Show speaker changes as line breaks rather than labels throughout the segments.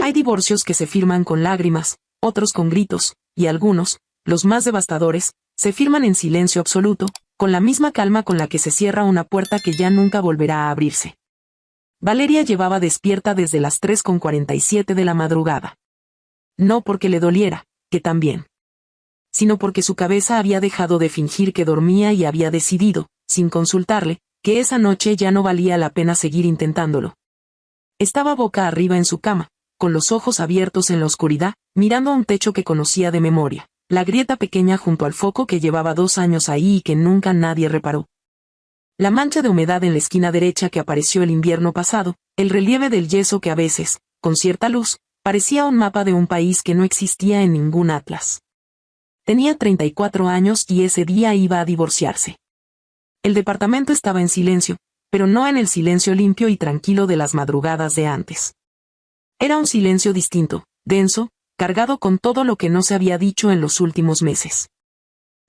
Hay divorcios que se firman con lágrimas, otros con gritos, y algunos, los más devastadores, se firman en silencio absoluto, con la misma calma con la que se cierra una puerta que ya nunca volverá a abrirse. Valeria llevaba despierta desde las 3:47 de la madrugada. No porque le doliera, que también, sino porque su cabeza había dejado de fingir que dormía y había decidido, sin consultarle, que esa noche ya no valía la pena seguir intentándolo. Estaba boca arriba en su cama, con los ojos abiertos en la oscuridad, mirando a un techo que conocía de memoria, la grieta pequeña junto al foco que llevaba 2 años ahí y que nunca nadie reparó. La mancha de humedad en la esquina derecha que apareció el invierno pasado, el relieve del yeso que a veces, con cierta luz, parecía un mapa de un país que no existía en ningún atlas. Tenía 34 años y ese día iba a divorciarse. El departamento estaba en silencio, pero no en el silencio limpio y tranquilo de las madrugadas de antes. Era un silencio distinto, denso, cargado con todo lo que no se había dicho en los últimos meses.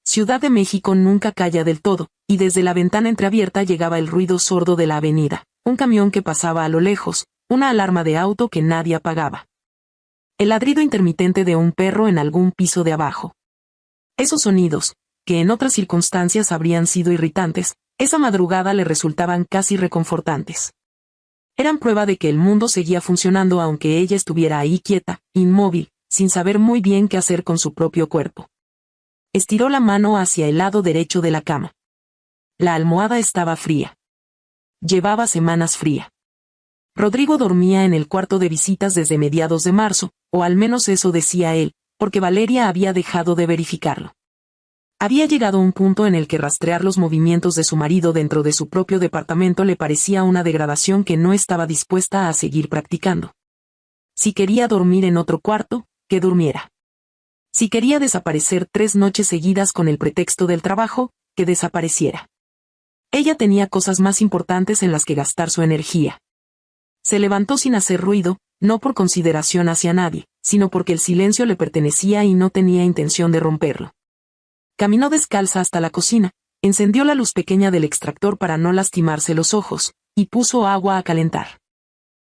Ciudad de México nunca calla del todo, y desde la ventana entreabierta llegaba el ruido sordo de la avenida, un camión que pasaba a lo lejos, una alarma de auto que nadie apagaba. El ladrido intermitente de un perro en algún piso de abajo. Esos sonidos, que en otras circunstancias habrían sido irritantes, esa madrugada le resultaban casi reconfortantes. Eran prueba de que el mundo seguía funcionando aunque ella estuviera ahí quieta, inmóvil, sin saber muy bien qué hacer con su propio cuerpo. Estiró la mano hacia el lado derecho de la cama. La almohada estaba fría. Llevaba semanas fría. Rodrigo dormía en el cuarto de visitas desde mediados de marzo, o al menos eso decía él, porque Valeria había dejado de verificarlo. Había llegado un punto en el que rastrear los movimientos de su marido dentro de su propio departamento le parecía una degradación que no estaba dispuesta a seguir practicando. Si quería dormir en otro cuarto, que durmiera. Si quería desaparecer 3 noches seguidas con el pretexto del trabajo, que desapareciera. Ella tenía cosas más importantes en las que gastar su energía. Se levantó sin hacer ruido, no por consideración hacia nadie, sino porque el silencio le pertenecía y no tenía intención de romperlo. Caminó descalza hasta la cocina, encendió la luz pequeña del extractor para no lastimarse los ojos, y puso agua a calentar.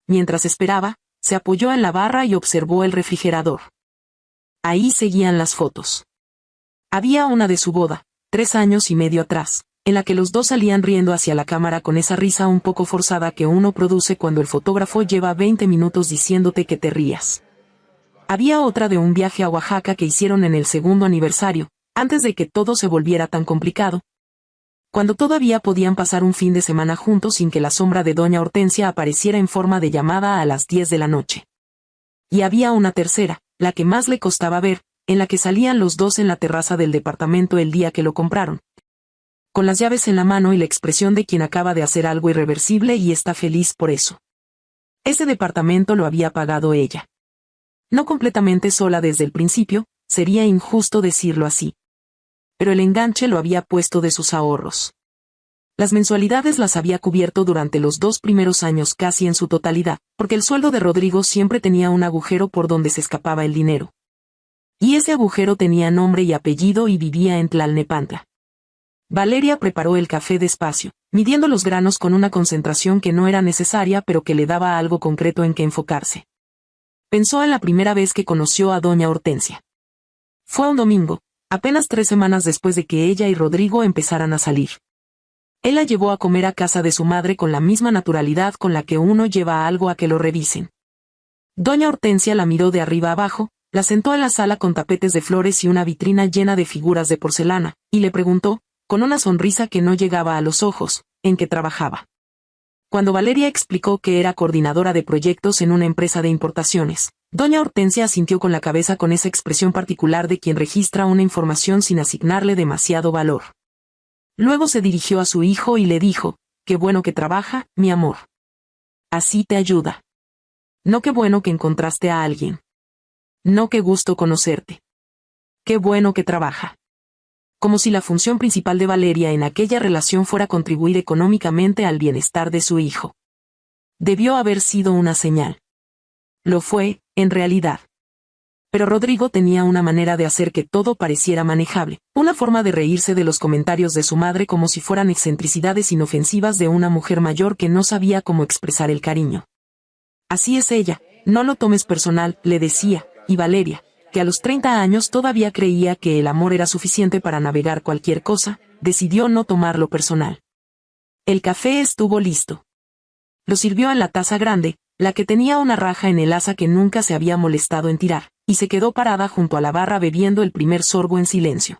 Mientras esperaba, se apoyó en la barra y observó el refrigerador. Ahí seguían las fotos. Había una de su boda, 3 años y medio atrás, en la que los dos salían riendo hacia la cámara con esa risa un poco forzada que uno produce cuando el fotógrafo lleva 20 minutos diciéndote que te rías. Había otra de un viaje a Oaxaca que hicieron en el 2º aniversario, antes de que todo se volviera tan complicado, cuando todavía podían pasar un fin de semana juntos sin que la sombra de doña Hortensia apareciera en forma de llamada a las 10 de la noche. Y había una tercera, la que más le costaba ver, en la que salían los dos en la terraza del departamento el día que lo compraron, con las llaves en la mano y la expresión de quien acaba de hacer algo irreversible y está feliz por eso. Ese departamento lo había pagado ella. No completamente sola desde el principio, sería injusto decirlo así. Pero el enganche lo había puesto de sus ahorros. Las mensualidades las había cubierto durante los 2 primeros años casi en su totalidad, porque el sueldo de Rodrigo siempre tenía un agujero por donde se escapaba el dinero. Y ese agujero tenía nombre y apellido y vivía en Tlalnepantla. Valeria preparó el café despacio, midiendo los granos con una concentración que no era necesaria pero que le daba algo concreto en que enfocarse. Pensó en la primera vez que conoció a doña Hortensia. Fue un domingo, apenas 3 semanas después de que ella y Rodrigo empezaran a salir. Él la llevó a comer a casa de su madre con la misma naturalidad con la que uno lleva algo a que lo revisen. Doña Hortensia la miró de arriba abajo, la sentó en la sala con tapetes de flores y una vitrina llena de figuras de porcelana, y le preguntó, con una sonrisa que no llegaba a los ojos, en qué trabajaba. Cuando Valeria explicó que era coordinadora de proyectos en una empresa de importaciones, doña Hortensia asintió con la cabeza con esa expresión particular de quien registra una información sin asignarle demasiado valor. Luego se dirigió a su hijo y le dijo, «Qué bueno que trabaja, mi amor. Así te ayuda. No qué bueno que encontraste a alguien. No qué gusto conocerte. Qué bueno que trabaja». Como si la función principal de Valeria en aquella relación fuera contribuir económicamente al bienestar de su hijo. Debió haber sido una señal. Lo fue, en realidad. Pero Rodrigo tenía una manera de hacer que todo pareciera manejable, una forma de reírse de los comentarios de su madre como si fueran excentricidades inofensivas de una mujer mayor que no sabía cómo expresar el cariño. Así es ella, No lo tomes personal, le decía, y Valeria, que a los 30 años todavía creía que el amor era suficiente para navegar cualquier cosa, decidió no tomarlo personal. El café estuvo listo. Lo sirvió en la taza grande, la que tenía una raja en el asa que nunca se había molestado en tirar, y se quedó parada junto a la barra bebiendo el primer sorbo en silencio.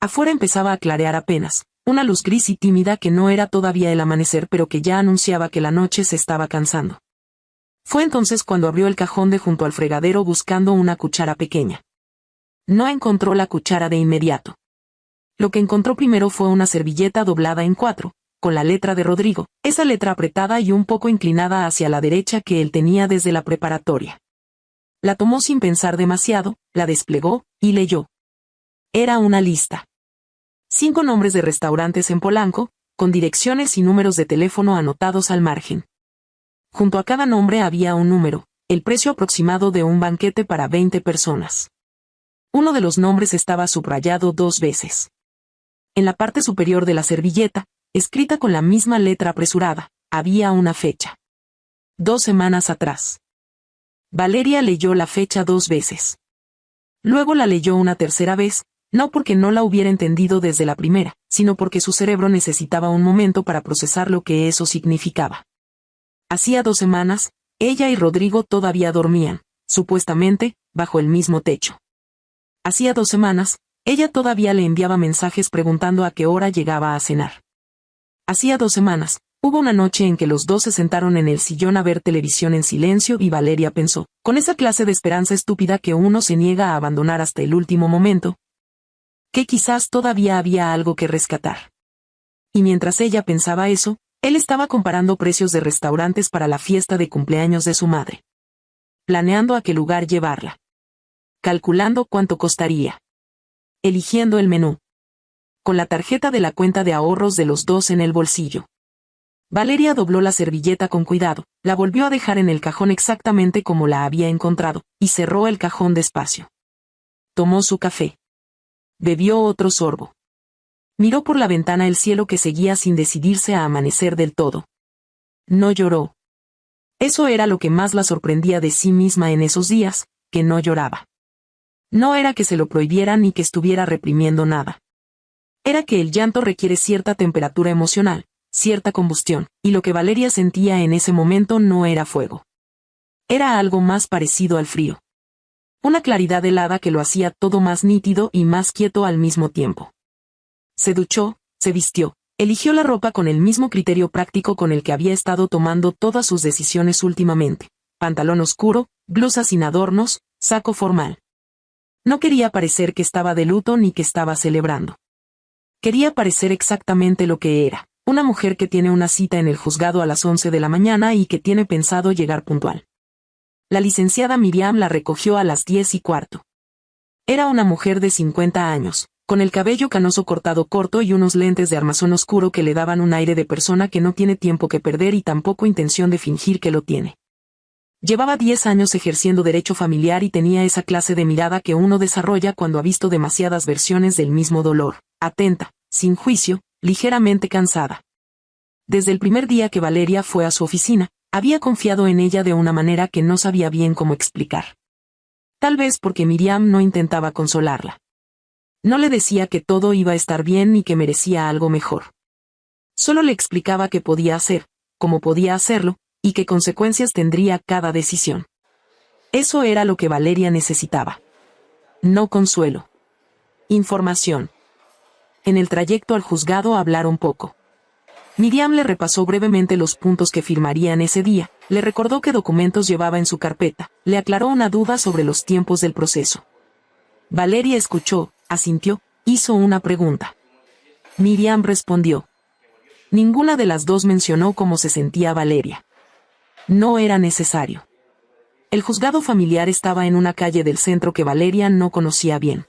Afuera empezaba a clarear apenas, una luz gris y tímida que no era todavía el amanecer pero que ya anunciaba que la noche se estaba cansando. Fue entonces cuando abrió el cajón de junto al fregadero buscando una cuchara pequeña. No encontró la cuchara de inmediato. Lo que encontró primero fue una servilleta doblada en 4, con la letra de Rodrigo, esa letra apretada y un poco inclinada hacia la derecha que él tenía desde la preparatoria. La tomó sin pensar demasiado, la desplegó, y leyó. Era una lista. 5 nombres de restaurantes en Polanco, con direcciones y números de teléfono anotados al margen. Junto a cada nombre había un número, el precio aproximado de un banquete para 20 personas. Uno de los nombres estaba subrayado 2 veces. En la parte superior de la servilleta, escrita con la misma letra apresurada, había una fecha. 2 semanas atrás. Valeria leyó la fecha 2 veces. Luego la leyó una tercera vez, no porque no la hubiera entendido desde la primera, sino porque su cerebro necesitaba un momento para procesar lo que eso significaba. Hacía 2 semanas, ella y Rodrigo todavía dormían, supuestamente, bajo el mismo techo. Hacía 2 semanas, ella todavía le enviaba mensajes preguntando a qué hora llegaba a cenar. Hacía 2 semanas, hubo una noche en que los dos se sentaron en el sillón a ver televisión en silencio y Valeria pensó, con esa clase de esperanza estúpida que uno se niega a abandonar hasta el último momento, que quizás todavía había algo que rescatar. Y mientras ella pensaba eso, él estaba comparando precios de restaurantes para la fiesta de cumpleaños de su madre. Planeando a qué lugar llevarla. Calculando cuánto costaría. Eligiendo el menú. Con la tarjeta de la cuenta de ahorros de los dos en el bolsillo. Valeria dobló la servilleta con cuidado, la volvió a dejar en el cajón exactamente como la había encontrado, y cerró el cajón despacio. Tomó su café. Bebió otro sorbo. Miró por la ventana el cielo que seguía sin decidirse a amanecer del todo. No lloró. Eso era lo que más la sorprendía de sí misma en esos días, que no lloraba. No era que se lo prohibiera ni que estuviera reprimiendo nada. Era que el llanto requiere cierta temperatura emocional, cierta combustión, y lo que Valeria sentía en ese momento no era fuego. Era algo más parecido al frío. Una claridad helada que lo hacía todo más nítido y más quieto al mismo tiempo. Se duchó, se vistió, eligió la ropa con el mismo criterio práctico con el que había estado tomando todas sus decisiones últimamente. Pantalón oscuro, blusa sin adornos, saco formal. No quería parecer que estaba de luto ni que estaba celebrando. Quería parecer exactamente lo que era, una mujer que tiene una cita en el juzgado a las 11 de la mañana y que tiene pensado llegar puntual. La licenciada Miriam la recogió a las 10:15. Era una mujer de 50 años, con el cabello canoso cortado corto y unos lentes de armazón oscuro que le daban un aire de persona que no tiene tiempo que perder y tampoco intención de fingir que lo tiene. Llevaba 10 años ejerciendo derecho familiar y tenía esa clase de mirada que uno desarrolla cuando ha visto demasiadas versiones del mismo dolor, atenta, sin juicio, ligeramente cansada. Desde el primer día que Valeria fue a su oficina, había confiado en ella de una manera que no sabía bien cómo explicar. Tal vez porque Miriam no intentaba consolarla. No le decía que todo iba a estar bien ni que merecía algo mejor. Solo le explicaba qué podía hacer, cómo podía hacerlo, y qué consecuencias tendría cada decisión. Eso era lo que Valeria necesitaba. No consuelo. Información. En el trayecto al juzgado hablaron poco. Miriam le repasó brevemente los puntos que firmarían ese día, le recordó qué documentos llevaba en su carpeta, le aclaró una duda sobre los tiempos del proceso. Valeria escuchó, asintió, hizo una pregunta. Miriam respondió. Ninguna de las dos mencionó cómo se sentía Valeria. No era necesario. El juzgado familiar estaba en una calle del centro que Valeria no conocía bien.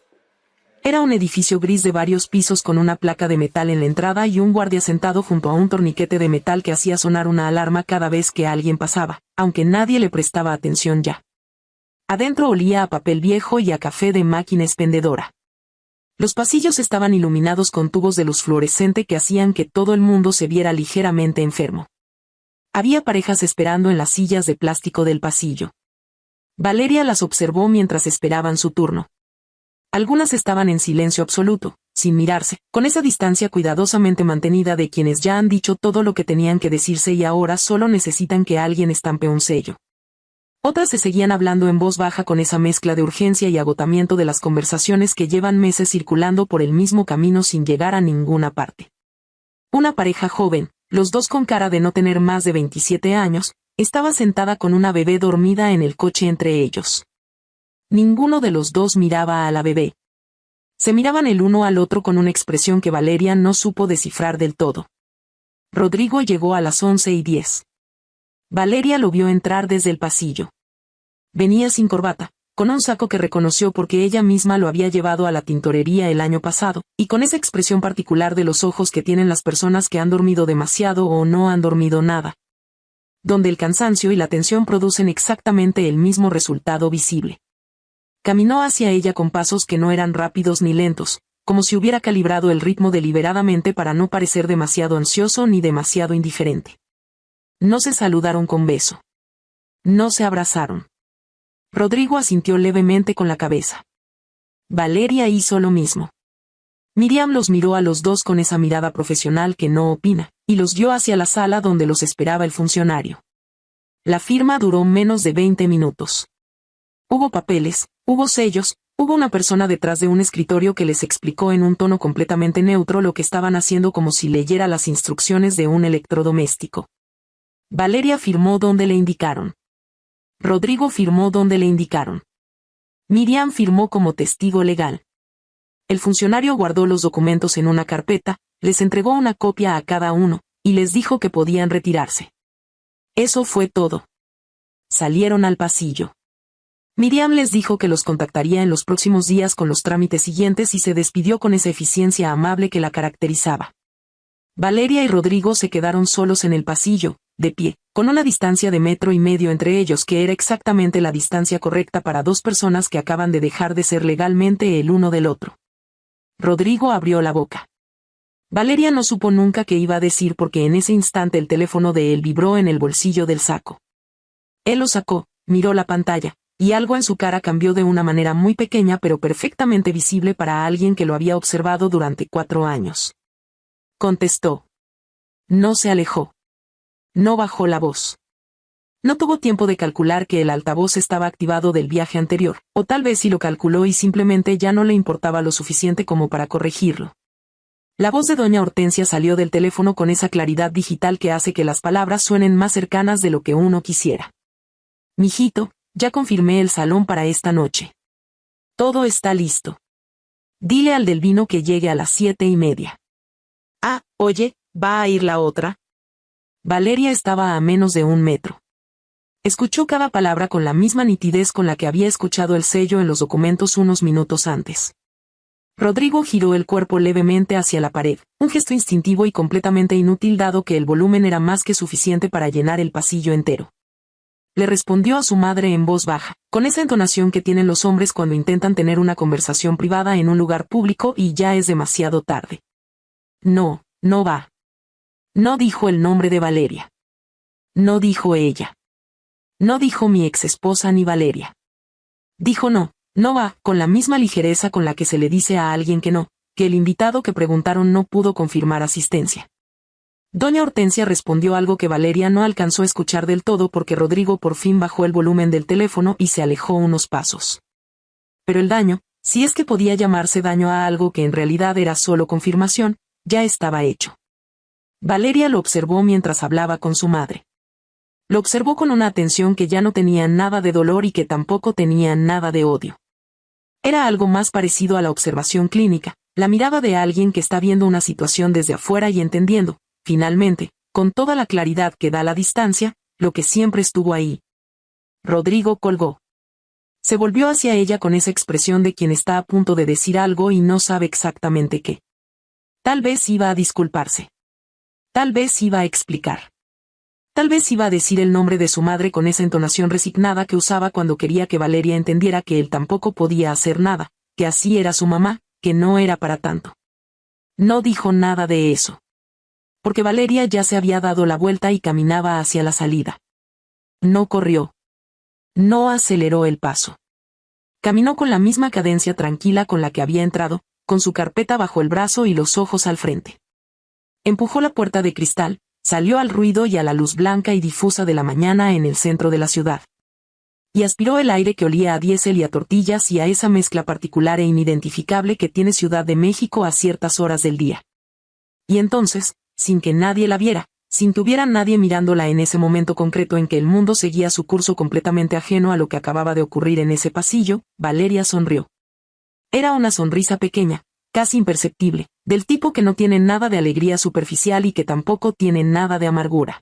Era un edificio gris de varios pisos con una placa de metal en la entrada y un guardia sentado junto a un torniquete de metal que hacía sonar una alarma cada vez que alguien pasaba, aunque nadie le prestaba atención ya. Adentro olía a papel viejo y a café de máquina expendedora. Los pasillos estaban iluminados con tubos de luz fluorescente que hacían que todo el mundo se viera ligeramente enfermo. Había parejas esperando en las sillas de plástico del pasillo. Valeria las observó mientras esperaban su turno. Algunas estaban en silencio absoluto, sin mirarse, con esa distancia cuidadosamente mantenida de quienes ya han dicho todo lo que tenían que decirse y ahora solo necesitan que alguien estampe un sello. Otras se seguían hablando en voz baja con esa mezcla de urgencia y agotamiento de las conversaciones que llevan meses circulando por el mismo camino sin llegar a ninguna parte. Una pareja joven, los dos con cara de no tener más de 27 años, estaba sentada con una bebé dormida en el coche entre ellos. Ninguno de los dos miraba a la bebé. Se miraban el uno al otro con una expresión que Valeria no supo descifrar del todo. Rodrigo llegó a las 11:10. Valeria lo vio entrar desde el pasillo. Venía sin corbata, con un saco que reconoció porque ella misma lo había llevado a la tintorería el año pasado, y con esa expresión particular de los ojos que tienen las personas que han dormido demasiado o no han dormido nada, donde el cansancio y la tensión producen exactamente el mismo resultado visible. Caminó hacia ella con pasos que no eran rápidos ni lentos, como si hubiera calibrado el ritmo deliberadamente para no parecer demasiado ansioso ni demasiado indiferente. No se saludaron con beso. No se abrazaron. Rodrigo asintió levemente con la cabeza. Valeria hizo lo mismo. Miriam los miró a los dos con esa mirada profesional que no opina, y los guió hacia la sala donde los esperaba el funcionario. La firma duró menos de 20 minutos. Hubo papeles, hubo sellos, hubo una persona detrás de un escritorio que les explicó en un tono completamente neutro lo que estaban haciendo como si leyera las instrucciones de un electrodoméstico. Valeria firmó donde le indicaron. Rodrigo firmó donde le indicaron. Miriam firmó como testigo legal. El funcionario guardó los documentos en una carpeta, les entregó una copia a cada uno, y les dijo que podían retirarse. Eso fue todo. Salieron al pasillo. Miriam les dijo que los contactaría en los próximos días con los trámites siguientes y se despidió con esa eficiencia amable que la caracterizaba. Valeria y Rodrigo se quedaron solos en el pasillo, de pie, con una distancia de 1,5 metros entre ellos que era exactamente la distancia correcta para dos personas que acaban de dejar de ser legalmente el uno del otro. Rodrigo abrió la boca. Valeria no supo nunca qué iba a decir porque en ese instante el teléfono de él vibró en el bolsillo del saco. Él lo sacó, miró la pantalla, y algo en su cara cambió de una manera muy pequeña pero perfectamente visible para alguien que lo había observado durante 4 años. Contestó. No se alejó. No bajó la voz. No tuvo tiempo de calcular que el altavoz estaba activado del viaje anterior, o tal vez sí lo calculó y simplemente ya no le importaba lo suficiente como para corregirlo. La voz de doña Hortensia salió del teléfono con esa claridad digital que hace que las palabras suenen más cercanas de lo que uno quisiera. Mijito, ya confirmé el salón para esta noche. Todo está listo. Dile al del vino que llegue a las 7:30. Ah, oye, ¿va a ir la otra? Valeria estaba a menos de 1 metro. Escuchó cada palabra con la misma nitidez con la que había escuchado el sello en los documentos unos minutos antes. Rodrigo giró el cuerpo levemente hacia la pared, un gesto instintivo y completamente inútil dado que el volumen era más que suficiente para llenar el pasillo entero. Le respondió a su madre en voz baja, con esa entonación que tienen los hombres cuando intentan tener una conversación privada en un lugar público y ya es demasiado tarde. No, no va. No dijo el nombre de Valeria. No dijo ella. No dijo mi exesposa ni Valeria. Dijo no, no va, con la misma ligereza con la que se le dice a alguien que no, que el invitado que preguntaron no pudo confirmar asistencia. Doña Hortensia respondió algo que Valeria no alcanzó a escuchar del todo porque Rodrigo por fin bajó el volumen del teléfono y se alejó unos pasos. Pero el daño, si es que podía llamarse daño a algo que en realidad era solo confirmación, ya estaba hecho. Valeria lo observó mientras hablaba con su madre. Lo observó con una atención que ya no tenía nada de dolor y que tampoco tenía nada de odio. Era algo más parecido a la observación clínica, la mirada de alguien que está viendo una situación desde afuera y entendiendo, finalmente, con toda la claridad que da la distancia, lo que siempre estuvo ahí. Rodrigo colgó. Se volvió hacia ella con esa expresión de quien está a punto de decir algo y no sabe exactamente qué. Tal vez iba a disculparse. Tal vez iba a explicar. Tal vez iba a decir el nombre de su madre con esa entonación resignada que usaba cuando quería que Valeria entendiera que él tampoco podía hacer nada, que así era su mamá, que no era para tanto. No dijo nada de eso. porque Valeria ya se había dado la vuelta y caminaba hacia la salida. No corrió. No aceleró el paso. Caminó con la misma cadencia tranquila con la que había entrado, con su carpeta bajo el brazo y los ojos al frente. Empujó la puerta de cristal, salió al ruido y a la luz blanca y difusa de la mañana en el centro de la ciudad. Y aspiró el aire que olía a diésel y a tortillas y a esa mezcla particular e inidentificable que tiene Ciudad de México a ciertas horas del día. Y entonces, sin que nadie la viera, sin que hubiera nadie mirándola en ese momento concreto en que el mundo seguía su curso completamente ajeno a lo que acababa de ocurrir en ese pasillo, Valeria sonrió. Era una sonrisa pequeña, casi imperceptible, del tipo que no tiene nada de alegría superficial y que tampoco tiene nada de amargura.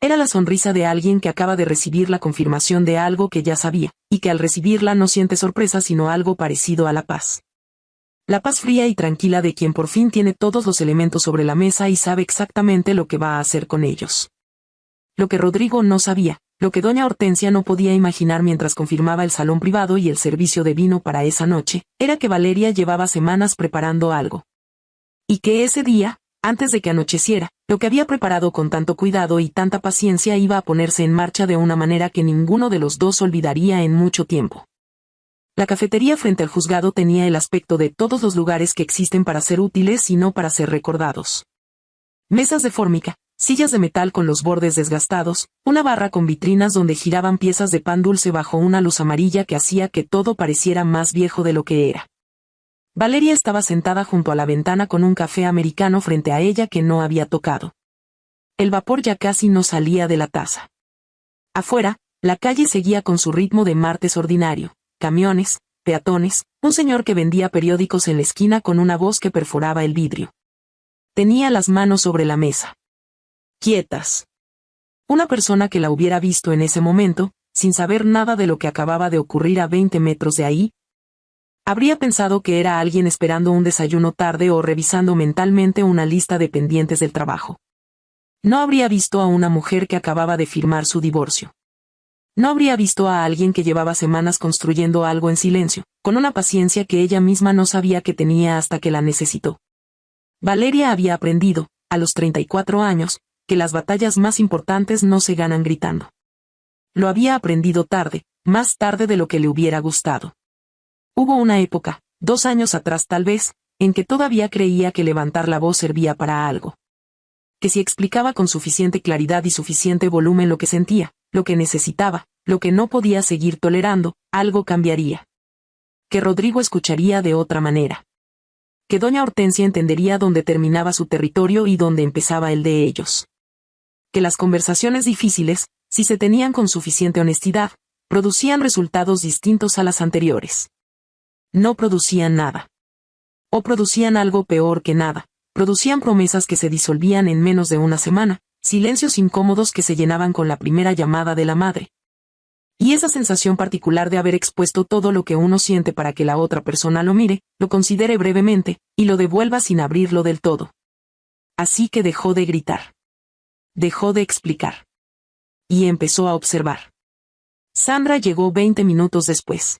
Era la sonrisa de alguien que acaba de recibir la confirmación de algo que ya sabía, y que al recibirla no siente sorpresa sino algo parecido a la paz. La paz fría y tranquila de quien por fin tiene todos los elementos sobre la mesa y sabe exactamente lo que va a hacer con ellos. Lo que Rodrigo no sabía, lo que doña Hortensia no podía imaginar mientras confirmaba el salón privado y el servicio de vino para esa noche, era que Valeria llevaba semanas preparando algo. Y que ese día, antes de que anocheciera, lo que había preparado con tanto cuidado y tanta paciencia iba a ponerse en marcha de una manera que ninguno de los dos olvidaría en mucho tiempo. La cafetería frente al juzgado tenía el aspecto de todos los lugares que existen para ser útiles y no para ser recordados. Mesas de fórmica, sillas de metal con los bordes desgastados, una barra con vitrinas donde giraban piezas de pan dulce bajo una luz amarilla que hacía que todo pareciera más viejo de lo que era. Valeria estaba sentada junto a la ventana con un café americano frente a ella que no había tocado. El vapor ya casi no salía de la taza. Afuera, la calle seguía con su ritmo de martes ordinario. Camiones, peatones, un señor que vendía periódicos en la esquina con una voz que perforaba el vidrio. Tenía las manos sobre la mesa. Quietas. Una persona que la hubiera visto en ese momento, sin saber nada de lo que acababa de ocurrir a 20 metros de ahí, habría pensado que era alguien esperando un desayuno tarde o revisando mentalmente una lista de pendientes del trabajo. No habría visto a una mujer que acababa de firmar su divorcio. No habría visto a alguien que llevaba semanas construyendo algo en silencio, con una paciencia que ella misma no sabía que tenía hasta que la necesitó. Valeria había aprendido, a los 34 años, que las batallas más importantes no se ganan gritando. Lo había aprendido tarde, más tarde de lo que le hubiera gustado. Hubo una época, 2 años atrás tal vez, en que todavía creía que levantar la voz servía para algo. Que si explicaba con suficiente claridad y suficiente volumen lo que sentía, lo que necesitaba, lo que no podía seguir tolerando, algo cambiaría. Que Rodrigo escucharía de otra manera. Que doña Hortensia entendería dónde terminaba su territorio y dónde empezaba el de ellos. Que las conversaciones difíciles, si se tenían con suficiente honestidad, producían resultados distintos a las anteriores. No producían nada. O producían algo peor que nada, producían promesas que se disolvían en menos de una semana, silencios incómodos que se llenaban con la primera llamada de la madre. Y esa sensación particular de haber expuesto todo lo que uno siente para que la otra persona lo mire, lo considere brevemente, y lo devuelva sin abrirlo del todo. Así que dejó de gritar. Dejó de explicar. Y empezó a observar. Sandra llegó 20 minutos después.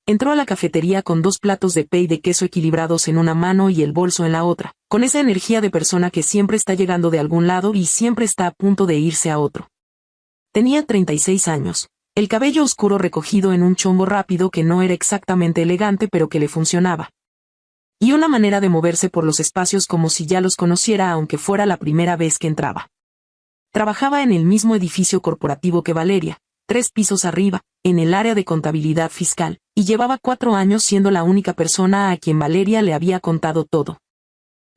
Entró a la cafetería con 2 platos de pay de queso equilibrados en una mano y el bolso en la otra, con esa energía de persona que siempre está llegando de algún lado y siempre está a punto de irse a otro. Tenía 36 años, el cabello oscuro recogido en un chombo rápido que no era exactamente elegante pero que le funcionaba. Y una manera de moverse por los espacios como si ya los conociera aunque fuera la primera vez que entraba. Trabajaba en el mismo edificio corporativo que Valeria, 3 pisos arriba, en el área de contabilidad fiscal, y llevaba 4 años siendo la única persona a quien Valeria le había contado todo.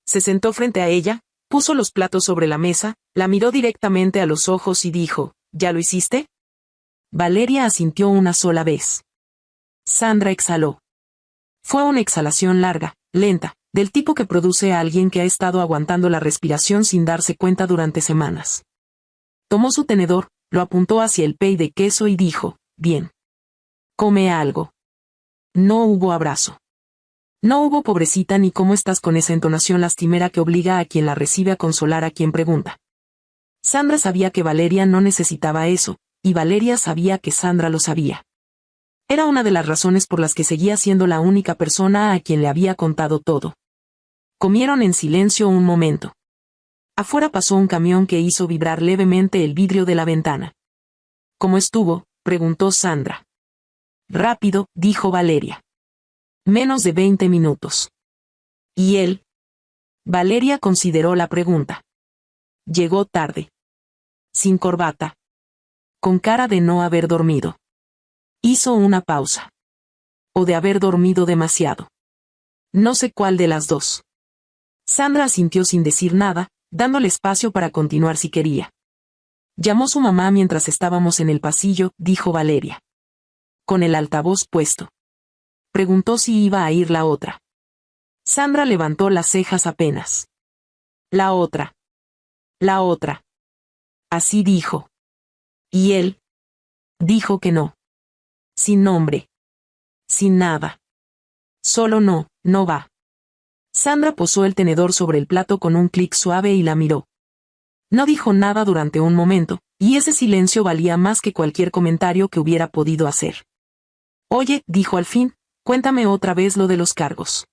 Se sentó frente a ella, puso los platos sobre la mesa, la miró directamente a los ojos y dijo, ¿ya lo hiciste? Valeria asintió una sola vez. Sandra exhaló. Fue una exhalación larga, lenta, del tipo que produce a alguien que ha estado aguantando la respiración sin darse cuenta durante semanas. Tomó su tenedor, lo apuntó hacia el pay de queso y dijo, bien. Come algo. No hubo abrazo. No hubo pobrecita ni cómo estás con esa entonación lastimera que obliga a quien la recibe a consolar a quien pregunta. Sandra sabía que Valeria no necesitaba eso, y Valeria sabía que Sandra lo sabía. Era una de las razones por las que seguía siendo la única persona a quien le había contado todo. Comieron en silencio un momento. Afuera pasó un camión que hizo vibrar levemente el vidrio de la ventana. ¿Cómo estuvo?, preguntó Sandra. Rápido, dijo Valeria. Menos de 20 minutos. ¿Y él? Valeria consideró la pregunta. Llegó tarde. Sin corbata. Con cara de no haber dormido. Hizo una pausa. O de haber dormido demasiado. No sé cuál de las dos. Sandra asintió sin decir nada, dándole espacio para continuar si quería. Llamó su mamá mientras estábamos en el pasillo, dijo Valeria. Con el altavoz puesto. Preguntó si iba a ir la otra. Sandra levantó las cejas apenas. La otra. La otra. Así dijo. ¿Y él? Dijo que no. Sin nombre. Sin nada. Solo no, no va. Sandra posó el tenedor sobre el plato con un clic suave y la miró. No dijo nada durante un momento, y ese silencio valía más que cualquier comentario que hubiera podido hacer. Oye, dijo al fin, cuéntame otra vez lo de los cargos.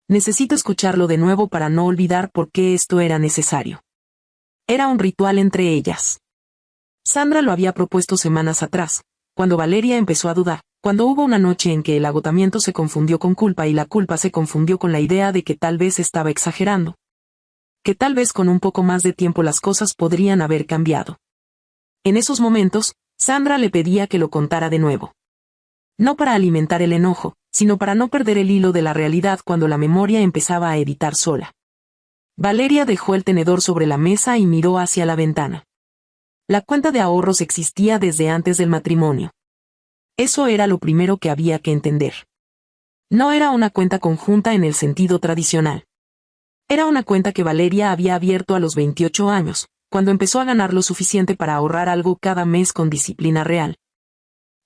Necesito escucharlo de nuevo para no olvidar por qué esto era necesario. Era un ritual entre ellas. Sandra lo había propuesto semanas atrás, cuando Valeria empezó a dudar, cuando hubo una noche en que el agotamiento se confundió con culpa y la culpa se confundió con la idea de que tal vez estaba exagerando. Que tal vez con un poco más de tiempo las cosas podrían haber cambiado. En esos momentos, Sandra le pedía que lo contara de nuevo. No para alimentar el enojo, sino para no perder el hilo de la realidad cuando la memoria empezaba a editar sola. Valeria dejó el tenedor sobre la mesa y miró hacia la ventana. La cuenta de ahorros existía desde antes del matrimonio. Eso era lo primero que había que entender. No era una cuenta conjunta en el sentido tradicional. Era una cuenta que Valeria había abierto a los 28 años, cuando empezó a ganar lo suficiente para ahorrar algo cada mes con disciplina real.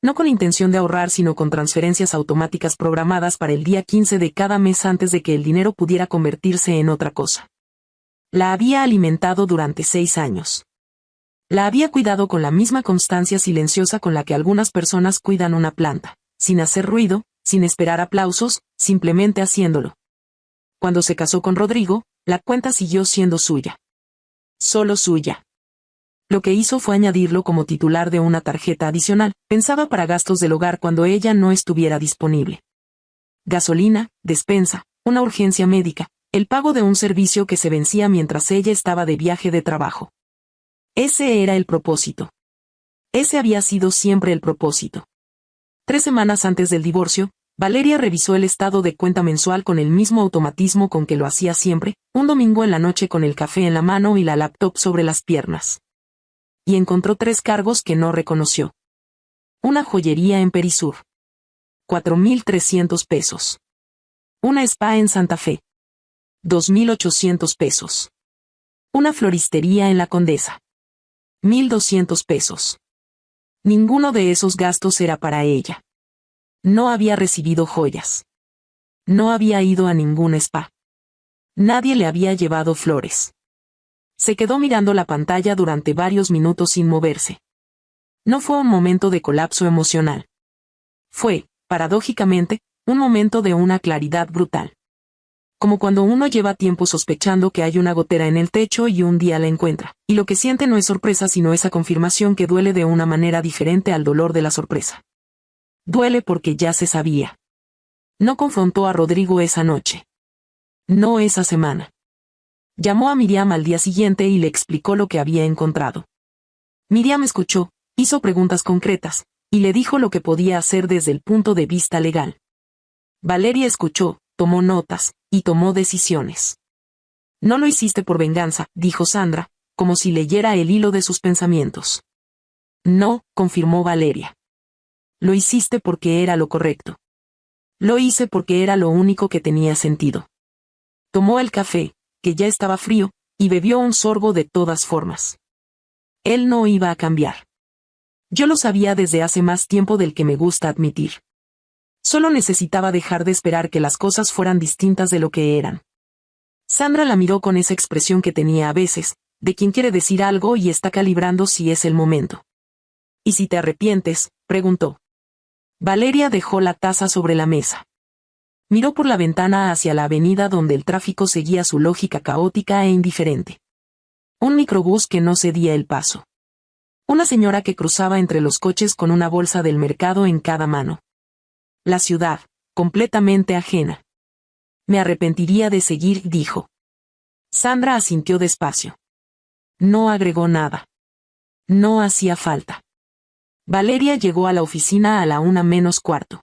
No con intención de ahorrar, sino con transferencias automáticas programadas para el día 15 de cada mes antes de que el dinero pudiera convertirse en otra cosa. La había alimentado durante 6 años. La había cuidado con la misma constancia silenciosa con la que algunas personas cuidan una planta, sin hacer ruido, sin esperar aplausos, simplemente haciéndolo. Cuando se casó con Rodrigo, la cuenta siguió siendo suya. Solo suya. Lo que hizo fue añadirlo como titular de una tarjeta adicional, pensaba para gastos del hogar cuando ella no estuviera disponible. Gasolina, despensa, una urgencia médica, el pago de un servicio que se vencía mientras ella estaba de viaje de trabajo. Ese era el propósito. Ese había sido siempre el propósito. 3 semanas antes del divorcio, Valeria revisó el estado de cuenta mensual con el mismo automatismo con que lo hacía siempre, un domingo en la noche con el café en la mano y la laptop sobre las piernas. Y encontró 3 cargos que no reconoció. Una joyería en Perisur. 4.300 pesos. Una spa en Santa Fe. 2.800 pesos. Una floristería en La Condesa. 1.200 pesos. Ninguno de esos gastos era para ella. No había recibido joyas. No había ido a ningún spa. Nadie le había llevado flores. Se quedó mirando la pantalla durante varios minutos sin moverse. No fue un momento de colapso emocional. Fue, paradójicamente, un momento de una claridad brutal. Como cuando uno lleva tiempo sospechando que hay una gotera en el techo y un día la encuentra, y lo que siente no es sorpresa sino esa confirmación que duele de una manera diferente al dolor de la sorpresa. Duele porque ya se sabía. No confrontó a Rodrigo esa noche. No esa semana. Llamó a Miriam al día siguiente y le explicó lo que había encontrado. Miriam escuchó, hizo preguntas concretas, y le dijo lo que podía hacer desde el punto de vista legal. Valeria escuchó, tomó notas, y tomó decisiones. No lo hiciste por venganza, dijo Sandra, como si leyera el hilo de sus pensamientos. No, confirmó Valeria. Lo hiciste porque era lo correcto. Lo hice porque era lo único que tenía sentido. Tomó el café, que ya estaba frío, y bebió un sorbo de todas formas. Él no iba a cambiar. Yo lo sabía desde hace más tiempo del que me gusta admitir. Solo necesitaba dejar de esperar que las cosas fueran distintas de lo que eran. Sandra la miró con esa expresión que tenía a veces, de quien quiere decir algo y está calibrando si es el momento. ¿Y si te arrepientes?, preguntó. Valeria dejó la taza sobre la mesa. Miró por la ventana hacia la avenida donde el tráfico seguía su lógica caótica e indiferente. Un microbús que no cedía el paso. Una señora que cruzaba entre los coches con una bolsa del mercado en cada mano. La ciudad, completamente ajena. Me arrepentiría de seguir, dijo. Sandra asintió despacio. No agregó nada. No hacía falta. Valeria llegó a la oficina a la 1:45.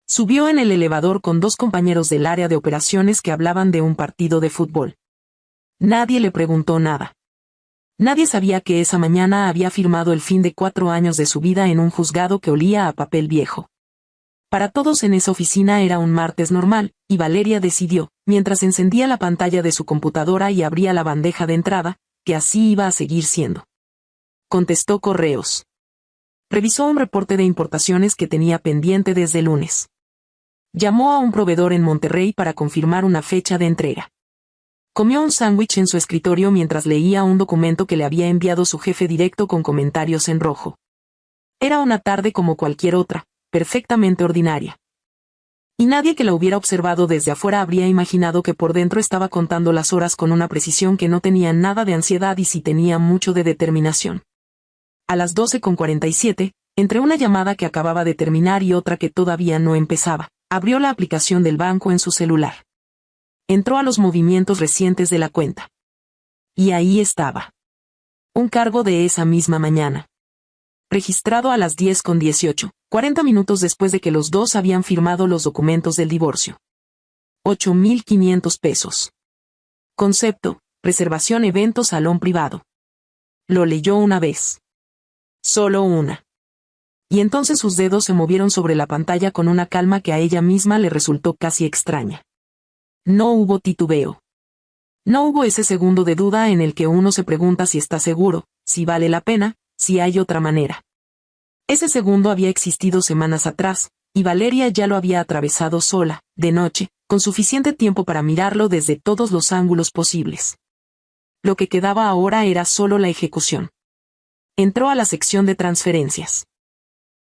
Subió en el elevador con 2 compañeros del área de operaciones que hablaban de un partido de fútbol. Nadie le preguntó nada. Nadie sabía que esa mañana había firmado el fin de 4 años de su vida en un juzgado que olía a papel viejo. Para todos en esa oficina era un martes normal, y Valeria decidió, mientras encendía la pantalla de su computadora y abría la bandeja de entrada, que así iba a seguir siendo. Contestó correos. Revisó un reporte de importaciones que tenía pendiente desde el lunes. Llamó a un proveedor en Monterrey para confirmar una fecha de entrega. Comió un sándwich en su escritorio mientras leía un documento que le había enviado su jefe directo con comentarios en rojo. Era una tarde como cualquier otra, perfectamente ordinaria. Y nadie que la hubiera observado desde afuera habría imaginado que por dentro estaba contando las horas con una precisión que no tenía nada de ansiedad y sí tenía mucho de determinación. A las 12:47, entre una llamada que acababa de terminar y otra que todavía no empezaba, abrió la aplicación del banco en su celular. Entró a los movimientos recientes de la cuenta. Y ahí estaba. Un cargo de esa misma mañana. Registrado a las 10:18, 40 minutos después de que los dos habían firmado los documentos del divorcio. 8,500 pesos. Concepto, reservación evento salón privado. Lo leyó una vez. Solo una. Y entonces sus dedos se movieron sobre la pantalla con una calma que a ella misma le resultó casi extraña. No hubo titubeo. No hubo ese segundo de duda en el que uno se pregunta si está seguro, si vale la pena, si hay otra manera. Ese segundo había existido semanas atrás, y Valeria ya lo había atravesado sola, de noche, con suficiente tiempo para mirarlo desde todos los ángulos posibles. Lo que quedaba ahora era solo la ejecución. Entró a la sección de transferencias.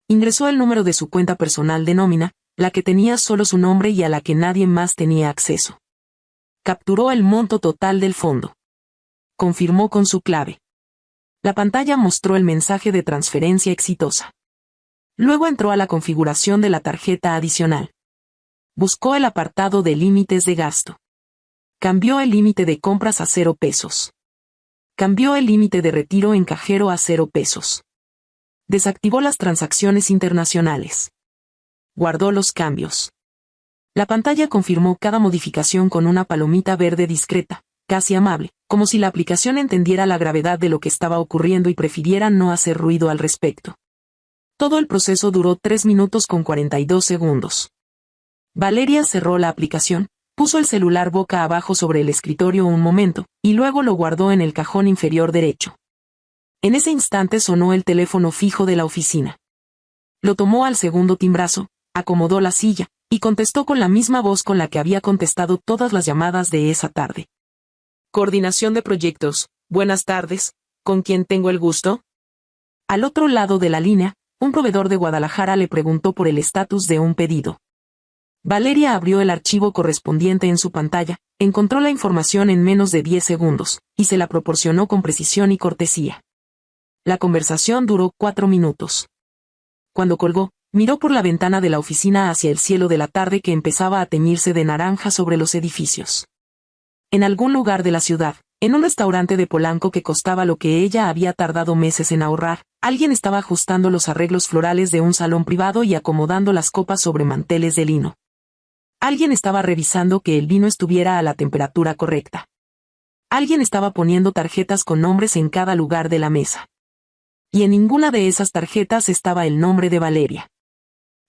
Ingresó el número de su cuenta personal de nómina, la que tenía solo su nombre y a la que nadie más tenía acceso. Capturó el monto total del fondo. Confirmó con su clave. La pantalla mostró el mensaje de transferencia exitosa. Luego entró a la configuración de la tarjeta adicional. Buscó el apartado de límites de gasto. Cambió el límite de compras a 0 pesos. Cambió el límite de retiro en cajero a 0 pesos. Desactivó las transacciones internacionales. Guardó los cambios. La pantalla confirmó cada modificación con una palomita verde discreta, casi amable, como si la aplicación entendiera la gravedad de lo que estaba ocurriendo y prefiriera no hacer ruido al respecto. Todo el proceso duró 3 minutos con 42 segundos. Valeria cerró la aplicación, puso el celular boca abajo sobre el escritorio un momento, y luego lo guardó en el cajón inferior derecho. En ese instante sonó el teléfono fijo de la oficina. Lo tomó al segundo timbrazo, acomodó la silla, y contestó con la misma voz con la que había contestado todas las llamadas de esa tarde. Coordinación de proyectos, buenas tardes, ¿con quién tengo el gusto? Al otro lado de la línea, un proveedor de Guadalajara le preguntó por el estatus de un pedido. Valeria abrió el archivo correspondiente en su pantalla, encontró la información en menos de 10 segundos, y se la proporcionó con precisión y cortesía. La conversación duró 4 minutos. Cuando colgó, miró por la ventana de la oficina hacia el cielo de la tarde que empezaba a teñirse de naranja sobre los edificios. En algún lugar de la ciudad, en un restaurante de Polanco que costaba lo que ella había tardado meses en ahorrar, alguien estaba ajustando los arreglos florales de un salón privado y acomodando las copas sobre manteles de lino. Alguien estaba revisando que el vino estuviera a la temperatura correcta. Alguien estaba poniendo tarjetas con nombres en cada lugar de la mesa. Y en ninguna de esas tarjetas estaba el nombre de Valeria.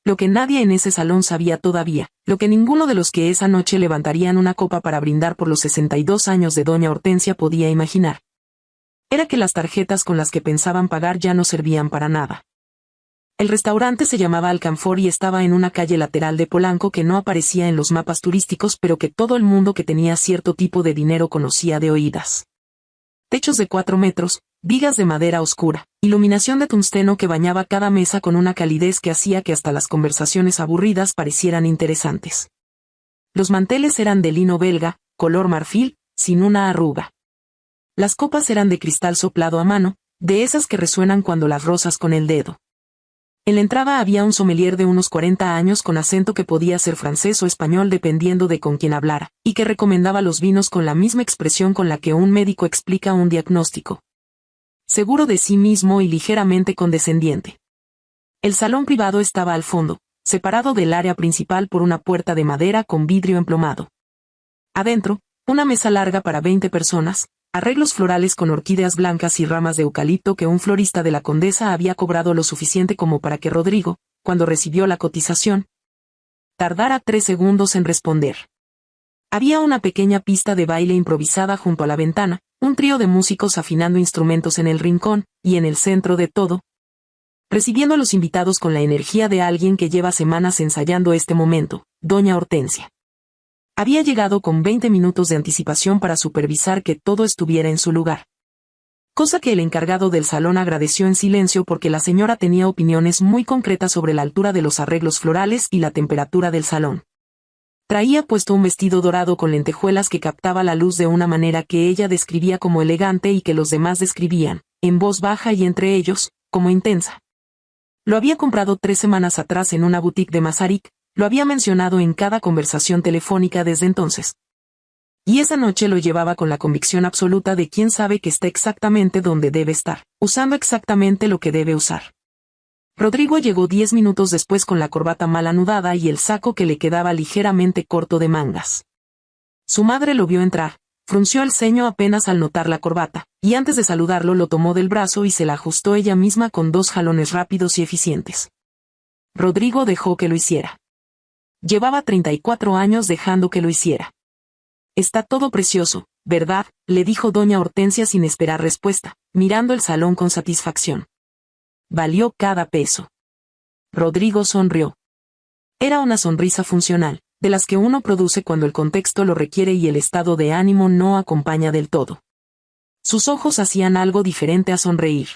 Lo que nadie en ese salón sabía todavía, lo que ninguno de los que esa noche levantarían una copa para brindar por los 62 años de doña Hortensia podía imaginar, era que las tarjetas con las que pensaban pagar ya no servían para nada. El restaurante se llamaba Alcanfor y estaba en una calle lateral de Polanco que no aparecía en los mapas turísticos pero que todo el mundo que tenía cierto tipo de dinero conocía de oídas. Techos de 4 metros, vigas de madera oscura, iluminación de tungsteno que bañaba cada mesa con una calidez que hacía que hasta las conversaciones aburridas parecieran interesantes. Los manteles eran de lino belga, color marfil, sin una arruga. Las copas eran de cristal soplado a mano, de esas que resuenan cuando las rozas con el dedo. En la entrada había un sommelier de unos 40 años con acento que podía ser francés o español dependiendo de con quién hablara, y que recomendaba los vinos con la misma expresión con la que un médico explica un diagnóstico. Seguro de sí mismo y ligeramente condescendiente. El salón privado estaba al fondo, separado del área principal por una puerta de madera con vidrio emplomado. Adentro, una mesa larga para 20 personas, arreglos florales con orquídeas blancas y ramas de eucalipto que un florista de la Condesa había cobrado lo suficiente como para que Rodrigo, cuando recibió la cotización, tardara 3 segundos en responder. Había una pequeña pista de baile improvisada junto a la ventana, un trío de músicos afinando instrumentos en el rincón, y en el centro de todo, recibiendo a los invitados con la energía de alguien que lleva semanas ensayando este momento, doña Hortensia. Había llegado con 20 minutos de anticipación para supervisar que todo estuviera en su lugar. Cosa que el encargado del salón agradeció en silencio porque la señora tenía opiniones muy concretas sobre la altura de los arreglos florales y la temperatura del salón. Traía puesto un vestido dorado con lentejuelas que captaba la luz de una manera que ella describía como elegante y que los demás describían, en voz baja y entre ellos, como intensa. Lo había comprado 3 semanas atrás en una boutique de Masaryk, lo había mencionado en cada conversación telefónica desde entonces. Y esa noche lo llevaba con la convicción absoluta de quien sabe que está exactamente donde debe estar, usando exactamente lo que debe usar. Rodrigo llegó 10 minutos después con la corbata mal anudada y el saco que le quedaba ligeramente corto de mangas. Su madre lo vio entrar, frunció el ceño apenas al notar la corbata, y antes de saludarlo lo tomó del brazo y se la ajustó ella misma con 2 jalones rápidos y eficientes. Rodrigo dejó que lo hiciera. Llevaba 34 años dejando que lo hiciera. Está todo precioso, ¿verdad?, le dijo doña Hortensia sin esperar respuesta, mirando el salón con satisfacción. Valió cada peso. Rodrigo sonrió. Era una sonrisa funcional, de las que uno produce cuando el contexto lo requiere y el estado de ánimo no acompaña del todo. Sus ojos hacían algo diferente a sonreír.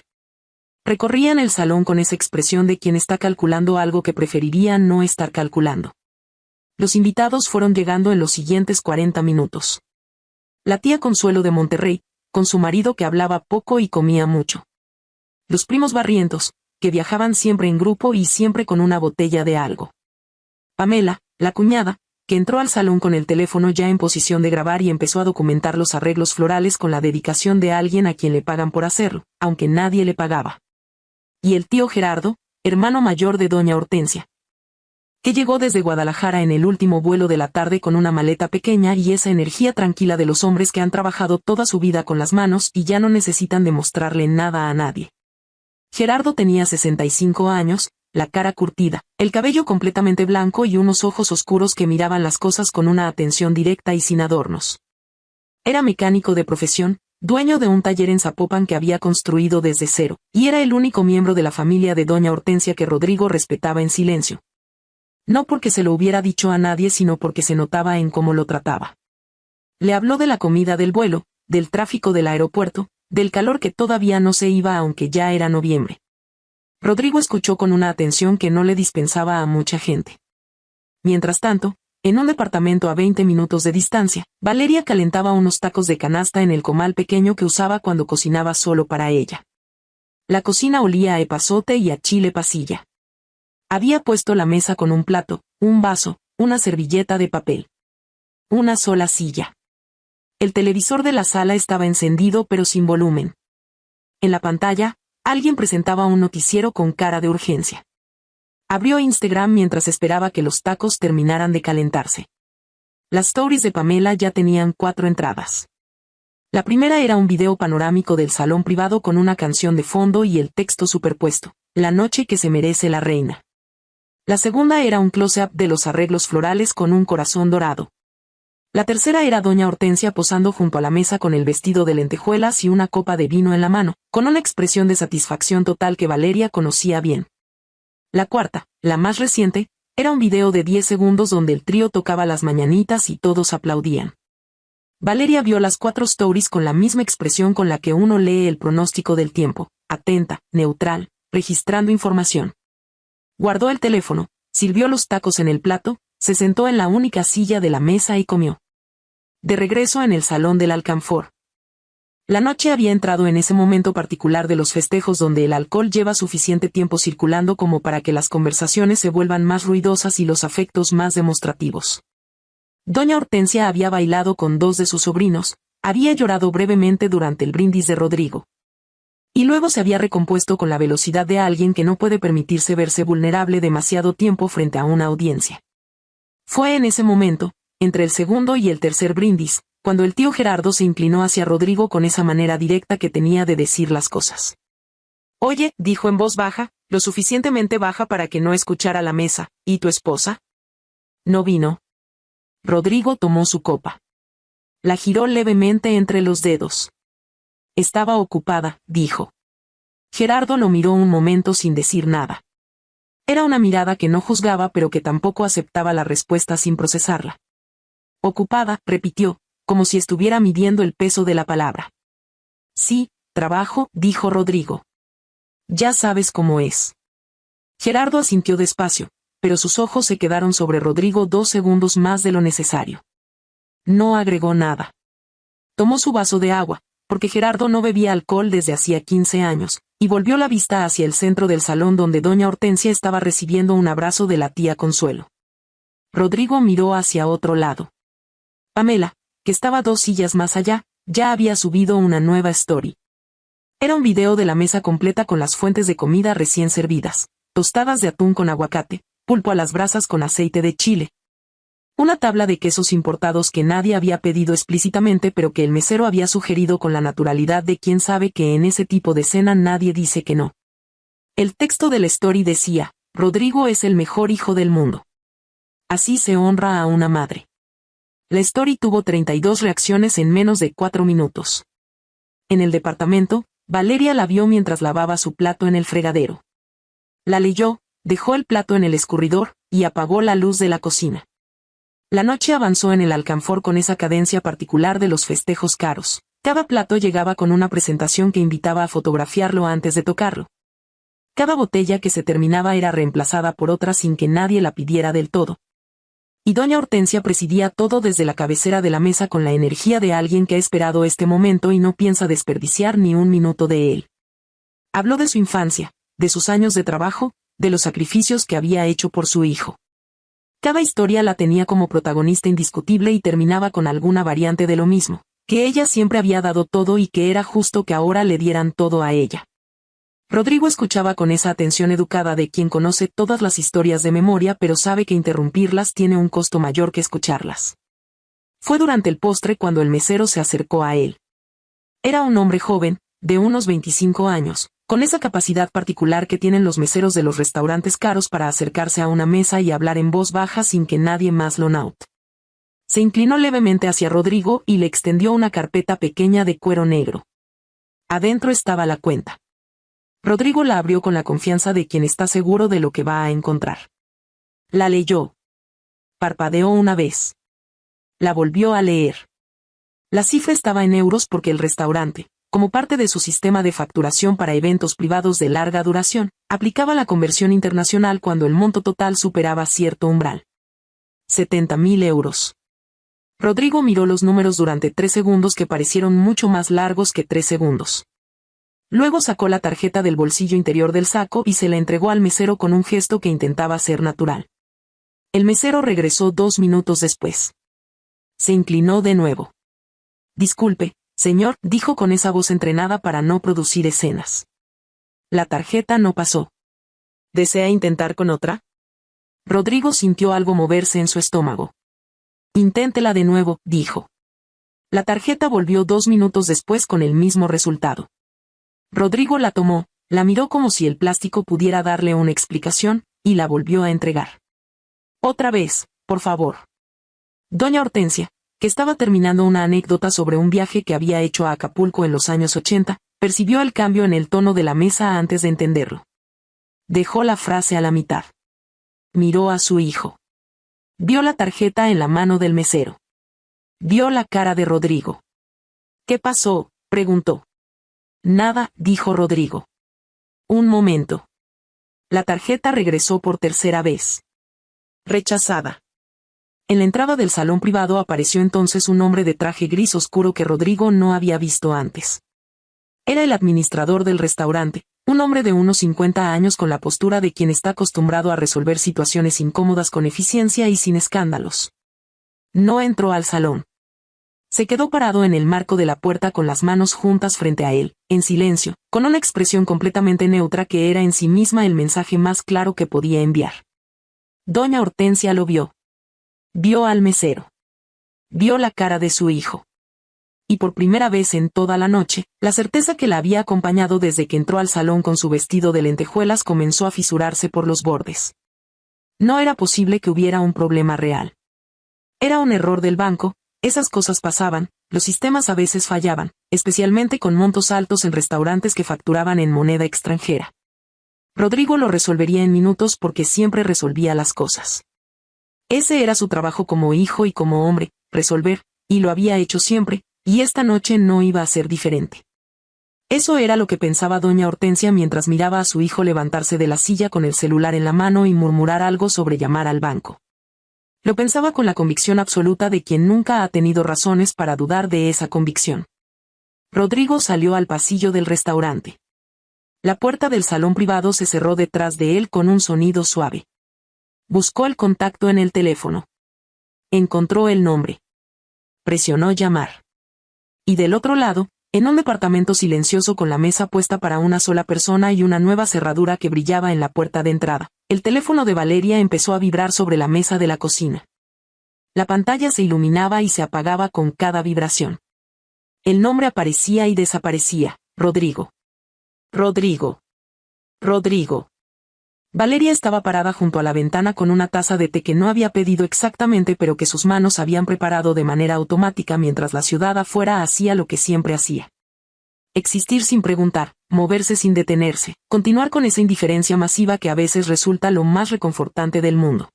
Recorrían el salón con esa expresión de quien está calculando algo que preferiría no estar calculando. Los invitados fueron llegando en los siguientes 40 minutos. La tía Consuelo de Monterrey, con su marido que hablaba poco y comía mucho. Los primos Barrientos, que viajaban siempre en grupo y siempre con una botella de algo. Pamela, la cuñada, que entró al salón con el teléfono ya en posición de grabar y empezó a documentar los arreglos florales con la dedicación de alguien a quien le pagan por hacerlo, aunque nadie le pagaba. Y el tío Gerardo, hermano mayor de doña Hortensia, que llegó desde Guadalajara en el último vuelo de la tarde con una maleta pequeña y esa energía tranquila de los hombres que han trabajado toda su vida con las manos y ya no necesitan demostrarle nada a nadie. Gerardo tenía 65 años, la cara curtida, el cabello completamente blanco y unos ojos oscuros que miraban las cosas con una atención directa y sin adornos. Era mecánico de profesión, dueño de un taller en Zapopan que había construido desde cero, y era el único miembro de la familia de doña Hortensia que Rodrigo respetaba en silencio. No porque se lo hubiera dicho a nadie sino porque se notaba en cómo lo trataba. Le habló de la comida del vuelo, del tráfico del aeropuerto, del calor que todavía no se iba aunque ya era noviembre. Rodrigo escuchó con una atención que no le dispensaba a mucha gente. Mientras tanto, en un departamento a 20 minutos de distancia, Valeria calentaba unos tacos de canasta en el comal pequeño que usaba cuando cocinaba solo para ella. La cocina olía a epazote y a chile pasilla. Había puesto la mesa con un plato, un vaso, una servilleta de papel. Una sola silla. El televisor de la sala estaba encendido pero sin volumen. En la pantalla, alguien presentaba un noticiero con cara de urgencia. Abrió Instagram mientras esperaba que los tacos terminaran de calentarse. Las stories de Pamela ya tenían 4 entradas. La primera era un video panorámico del salón privado con una canción de fondo y el texto superpuesto, la noche que se merece la reina. La segunda era un close-up de los arreglos florales con un corazón dorado. La tercera era doña Hortensia posando junto a la mesa con el vestido de lentejuelas y una copa de vino en la mano, con una expresión de satisfacción total que Valeria conocía bien. La cuarta, la más reciente, era un video de 10 segundos donde el trío tocaba las mañanitas y todos aplaudían. Valeria vio las 4 stories con la misma expresión con la que uno lee el pronóstico del tiempo, atenta, neutral, registrando información. Guardó el teléfono, sirvió los tacos en el plato, se sentó en la única silla de la mesa y comió. De regreso en el salón del alcanfor. La noche había entrado en ese momento particular de los festejos donde el alcohol lleva suficiente tiempo circulando como para que las conversaciones se vuelvan más ruidosas y los afectos más demostrativos. Doña Hortensia había bailado con dos de sus sobrinos, había llorado brevemente durante el brindis de Rodrigo. Y luego se había recompuesto con la velocidad de alguien que no puede permitirse verse vulnerable demasiado tiempo frente a una audiencia. Fue en ese momento, entre el segundo y el tercer brindis, cuando el tío Gerardo se inclinó hacia Rodrigo con esa manera directa que tenía de decir las cosas. «Oye», dijo en voz baja, lo suficientemente baja para que no escuchara la mesa, «¿y tu esposa?» «No vino». Rodrigo tomó su copa. La giró levemente entre los dedos. «Estaba ocupada», dijo. Gerardo lo miró un momento sin decir nada. Era una mirada que no juzgaba pero que tampoco aceptaba la respuesta sin procesarla. «Ocupada», repitió, como si estuviera midiendo el peso de la palabra. «Sí, trabajo», dijo Rodrigo. «Ya sabes cómo es». Gerardo asintió despacio, pero sus ojos se quedaron sobre Rodrigo 2 segundos más de lo necesario. No agregó nada. Tomó su vaso de agua, porque Gerardo no bebía alcohol desde hacía 15 años, y volvió la vista hacia el centro del salón donde doña Hortensia estaba recibiendo un abrazo de la tía Consuelo. Rodrigo miró hacia otro lado. Pamela, que estaba 2 sillas más allá, ya había subido una nueva story. Era un video de la mesa completa con las fuentes de comida recién servidas, tostadas de atún con aguacate, pulpo a las brasas con aceite de chile. Una tabla de quesos importados que nadie había pedido explícitamente pero que el mesero había sugerido con la naturalidad de quien sabe que en ese tipo de cena nadie dice que no. El texto del story decía, Rodrigo es el mejor hijo del mundo. Así se honra a una madre. La story tuvo 32 reacciones en menos de 4 minutos. En el departamento, Valeria la vio mientras lavaba su plato en el fregadero. La leyó, dejó el plato en el escurridor, y apagó la luz de la cocina. La noche avanzó en el alcanfor con esa cadencia particular de los festejos caros. Cada plato llegaba con una presentación que invitaba a fotografiarlo antes de tocarlo. Cada botella que se terminaba era reemplazada por otra sin que nadie la pidiera del todo. Y doña Hortensia presidía todo desde la cabecera de la mesa con la energía de alguien que ha esperado este momento y no piensa desperdiciar ni un minuto de él. Habló de su infancia, de sus años de trabajo, de los sacrificios que había hecho por su hijo. Cada historia la tenía como protagonista indiscutible y terminaba con alguna variante de lo mismo, que ella siempre había dado todo y que era justo que ahora le dieran todo a ella. Rodrigo escuchaba con esa atención educada de quien conoce todas las historias de memoria pero sabe que interrumpirlas tiene un costo mayor que escucharlas. Fue durante el postre cuando el mesero se acercó a él. Era un hombre joven, de unos 25 años, con esa capacidad particular que tienen los meseros de los restaurantes caros para acercarse a una mesa y hablar en voz baja sin que nadie más lo note. Se inclinó levemente hacia Rodrigo y le extendió una carpeta pequeña de cuero negro. Adentro estaba la cuenta. Rodrigo la abrió con la confianza de quien está seguro de lo que va a encontrar. La leyó. Parpadeó una vez. La volvió a leer. La cifra estaba en euros porque el restaurante, como parte de su sistema de facturación para eventos privados de larga duración, aplicaba la conversión internacional cuando el monto total superaba cierto umbral. 70.000 euros. Rodrigo miró los números durante 3 segundos que parecieron mucho más largos que 3 segundos. Luego sacó la tarjeta del bolsillo interior del saco y se la entregó al mesero con un gesto que intentaba ser natural. El mesero regresó 2 minutos después. Se inclinó de nuevo. «Disculpe, señor», dijo con esa voz entrenada para no producir escenas. La tarjeta no pasó. ¿Desea intentar con otra? Rodrigo sintió algo moverse en su estómago. «Inténtela de nuevo», dijo. La tarjeta volvió 2 minutos después con el mismo resultado. Rodrigo la tomó, la miró como si el plástico pudiera darle una explicación, y la volvió a entregar. «Otra vez, por favor». Doña Hortensia, que estaba terminando una anécdota sobre un viaje que había hecho a Acapulco en los años 80, percibió el cambio en el tono de la mesa antes de entenderlo. Dejó la frase a la mitad. Miró a su hijo. Vio la tarjeta en la mano del mesero. Vio la cara de Rodrigo. «¿Qué pasó?», preguntó. «Nada», dijo Rodrigo. «Un momento». La tarjeta regresó por tercera vez. Rechazada. En la entrada del salón privado apareció entonces un hombre de traje gris oscuro que Rodrigo no había visto antes. Era el administrador del restaurante, un hombre de unos 50 años con la postura de quien está acostumbrado a resolver situaciones incómodas con eficiencia y sin escándalos. No entró al salón. Se quedó parado en el marco de la puerta con las manos juntas frente a él, en silencio, con una expresión completamente neutra que era en sí misma el mensaje más claro que podía enviar. Doña Hortensia lo vio. Vio al mesero. Vio la cara de su hijo. Y por primera vez en toda la noche, la certeza que la había acompañado desde que entró al salón con su vestido de lentejuelas comenzó a fisurarse por los bordes. No era posible que hubiera un problema real. Era un error del banco, esas cosas pasaban, los sistemas a veces fallaban, especialmente con montos altos en restaurantes que facturaban en moneda extranjera. Rodrigo lo resolvería en minutos porque siempre resolvía las cosas. Ese era su trabajo como hijo y como hombre, resolver, y lo había hecho siempre, y esta noche no iba a ser diferente. Eso era lo que pensaba doña Hortensia mientras miraba a su hijo levantarse de la silla con el celular en la mano y murmurar algo sobre llamar al banco. Lo pensaba con la convicción absoluta de quien nunca ha tenido razones para dudar de esa convicción. Rodrigo salió al pasillo del restaurante. La puerta del salón privado se cerró detrás de él con un sonido suave. Buscó el contacto en el teléfono. Encontró el nombre. Presionó llamar. Y del otro lado, en un departamento silencioso con la mesa puesta para una sola persona y una nueva cerradura que brillaba en la puerta de entrada, el teléfono de Valeria empezó a vibrar sobre la mesa de la cocina. La pantalla se iluminaba y se apagaba con cada vibración. El nombre aparecía y desaparecía. Rodrigo. Rodrigo. Rodrigo. Valeria estaba parada junto a la ventana con una taza de té que no había pedido exactamente pero que sus manos habían preparado de manera automática mientras la ciudad afuera hacía lo que siempre hacía. Existir sin preguntar, moverse sin detenerse, continuar con esa indiferencia masiva que a veces resulta lo más reconfortante del mundo.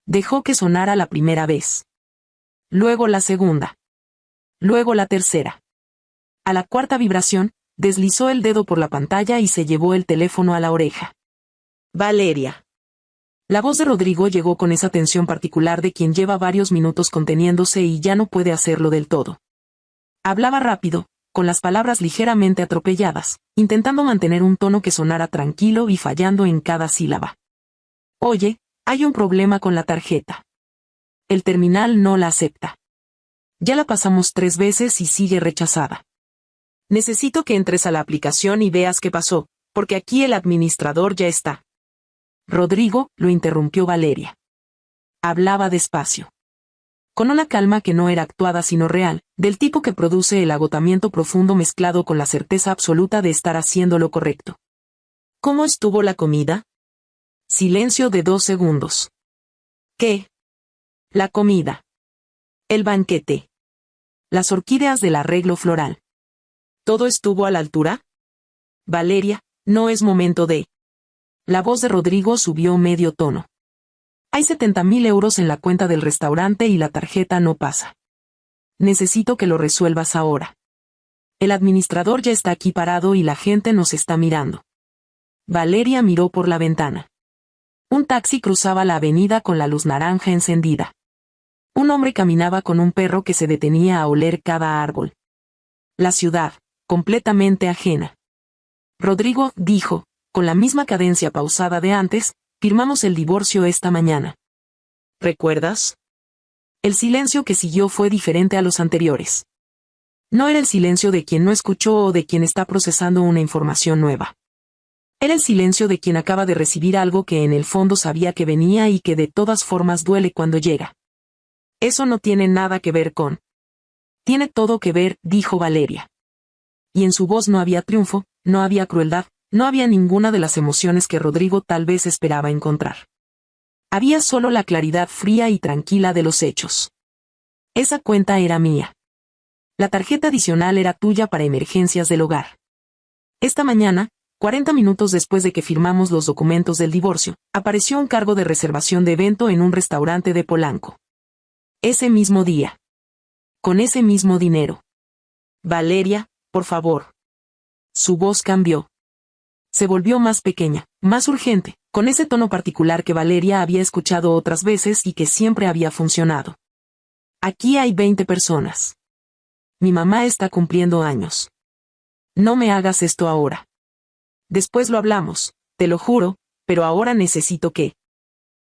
Dejó que sonara la primera vez. Luego la segunda. Luego la tercera. A la cuarta vibración, deslizó el dedo por la pantalla y se llevó el teléfono a la oreja. Valeria. La voz de Rodrigo llegó con esa tensión particular de quien lleva varios minutos conteniéndose y ya no puede hacerlo del todo. Hablaba rápido, con las palabras ligeramente atropelladas, intentando mantener un tono que sonara tranquilo y fallando en cada sílaba. Oye, hay un problema con la tarjeta. El terminal no la acepta. Ya la pasamos 3 veces y sigue rechazada. Necesito que entres a la aplicación y veas qué pasó, porque aquí el administrador ya está. Rodrigo, lo interrumpió Valeria. Hablaba despacio. Con una calma que no era actuada sino real, del tipo que produce el agotamiento profundo mezclado con la certeza absoluta de estar haciendo lo correcto. ¿Cómo estuvo la comida? Silencio de 2 segundos. ¿Qué? La comida. El banquete. Las orquídeas del arreglo floral. ¿Todo estuvo a la altura? Valeria, no es momento de... La voz de Rodrigo subió medio tono. Hay 70.000 euros en la cuenta del restaurante y la tarjeta no pasa. Necesito que lo resuelvas ahora. El administrador ya está aquí parado y la gente nos está mirando. Valeria miró por la ventana. Un taxi cruzaba la avenida con la luz naranja encendida. Un hombre caminaba con un perro que se detenía a oler cada árbol. La ciudad, completamente ajena. Rodrigo dijo, con la misma cadencia pausada de antes, firmamos el divorcio esta mañana. ¿Recuerdas? El silencio que siguió fue diferente a los anteriores. No era el silencio de quien no escuchó o de quien está procesando una información nueva. Era el silencio de quien acaba de recibir algo que en el fondo sabía que venía y que de todas formas duele cuando llega. Eso no tiene nada que ver con... Tiene todo que ver, dijo Valeria. Y en su voz no había triunfo, no había crueldad, no había ninguna de las emociones que Rodrigo tal vez esperaba encontrar. Había solo la claridad fría y tranquila de los hechos. Esa cuenta era mía. La tarjeta adicional era tuya para emergencias del hogar. Esta mañana, 40 minutos después de que firmamos los documentos del divorcio, apareció un cargo de reservación de evento en un restaurante de Polanco. Ese mismo día. Con ese mismo dinero. Valeria, por favor. Su voz cambió. Se volvió más pequeña, más urgente, con ese tono particular que Valeria había escuchado otras veces y que siempre había funcionado. Aquí hay 20 personas. Mi mamá está cumpliendo años. No me hagas esto ahora. Después lo hablamos, te lo juro, pero ahora necesito que...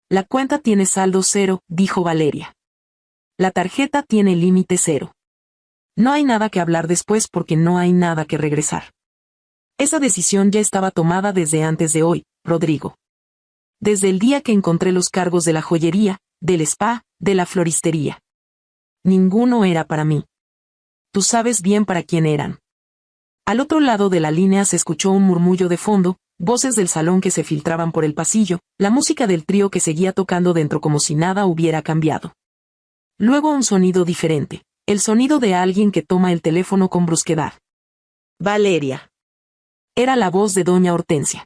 La cuenta tiene saldo 0, dijo Valeria. La tarjeta tiene límite 0. No hay nada que hablar después porque no hay nada que regresar. Esa decisión ya estaba tomada desde antes de hoy, Rodrigo. Desde el día que encontré los cargos de la joyería, del spa, de la floristería. Ninguno era para mí. Tú sabes bien para quién eran. Al otro lado de la línea se escuchó un murmullo de fondo, voces del salón que se filtraban por el pasillo, la música del trío que seguía tocando dentro como si nada hubiera cambiado. Luego un sonido diferente, el sonido de alguien que toma el teléfono con brusquedad. Valeria. Era la voz de doña Hortensia.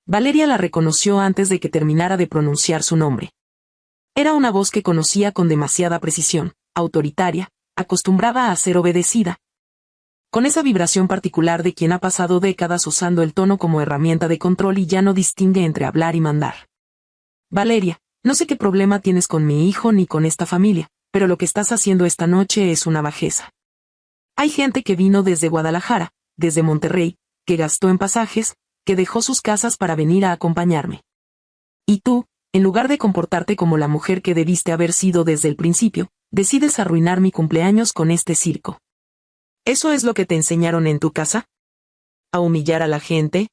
Valeria la reconoció antes de que terminara de pronunciar su nombre. Era una voz que conocía con demasiada precisión, autoritaria, acostumbrada a ser obedecida. Con esa vibración particular de quien ha pasado décadas usando el tono como herramienta de control y ya no distingue entre hablar y mandar. Valeria, no sé qué problema tienes con mi hijo ni con esta familia, pero lo que estás haciendo esta noche es una bajeza. Hay gente que vino desde Guadalajara, desde Monterrey, que gastó en pasajes, que dejó sus casas para venir a acompañarme. Y tú, en lugar de comportarte como la mujer que debiste haber sido desde el principio, decides arruinar mi cumpleaños con este circo. ¿Eso es lo que te enseñaron en tu casa? ¿A humillar a la gente?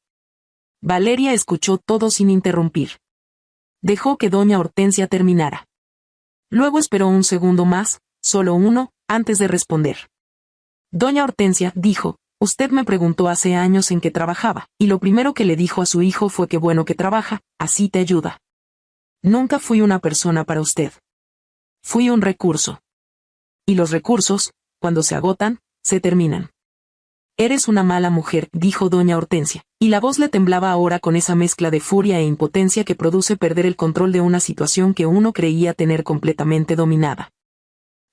Valeria escuchó todo sin interrumpir. Dejó que doña Hortensia terminara. Luego esperó un segundo más, solo uno, antes de responder. Doña Hortensia dijo, usted me preguntó hace años en qué trabajaba, y lo primero que le dijo a su hijo fue que bueno que trabaja, así te ayuda. Nunca fui una persona para usted. Fui un recurso. Y los recursos, cuando se agotan, se terminan. Eres una mala mujer, dijo doña Hortensia, y la voz le temblaba ahora con esa mezcla de furia e impotencia que produce perder el control de una situación que uno creía tener completamente dominada.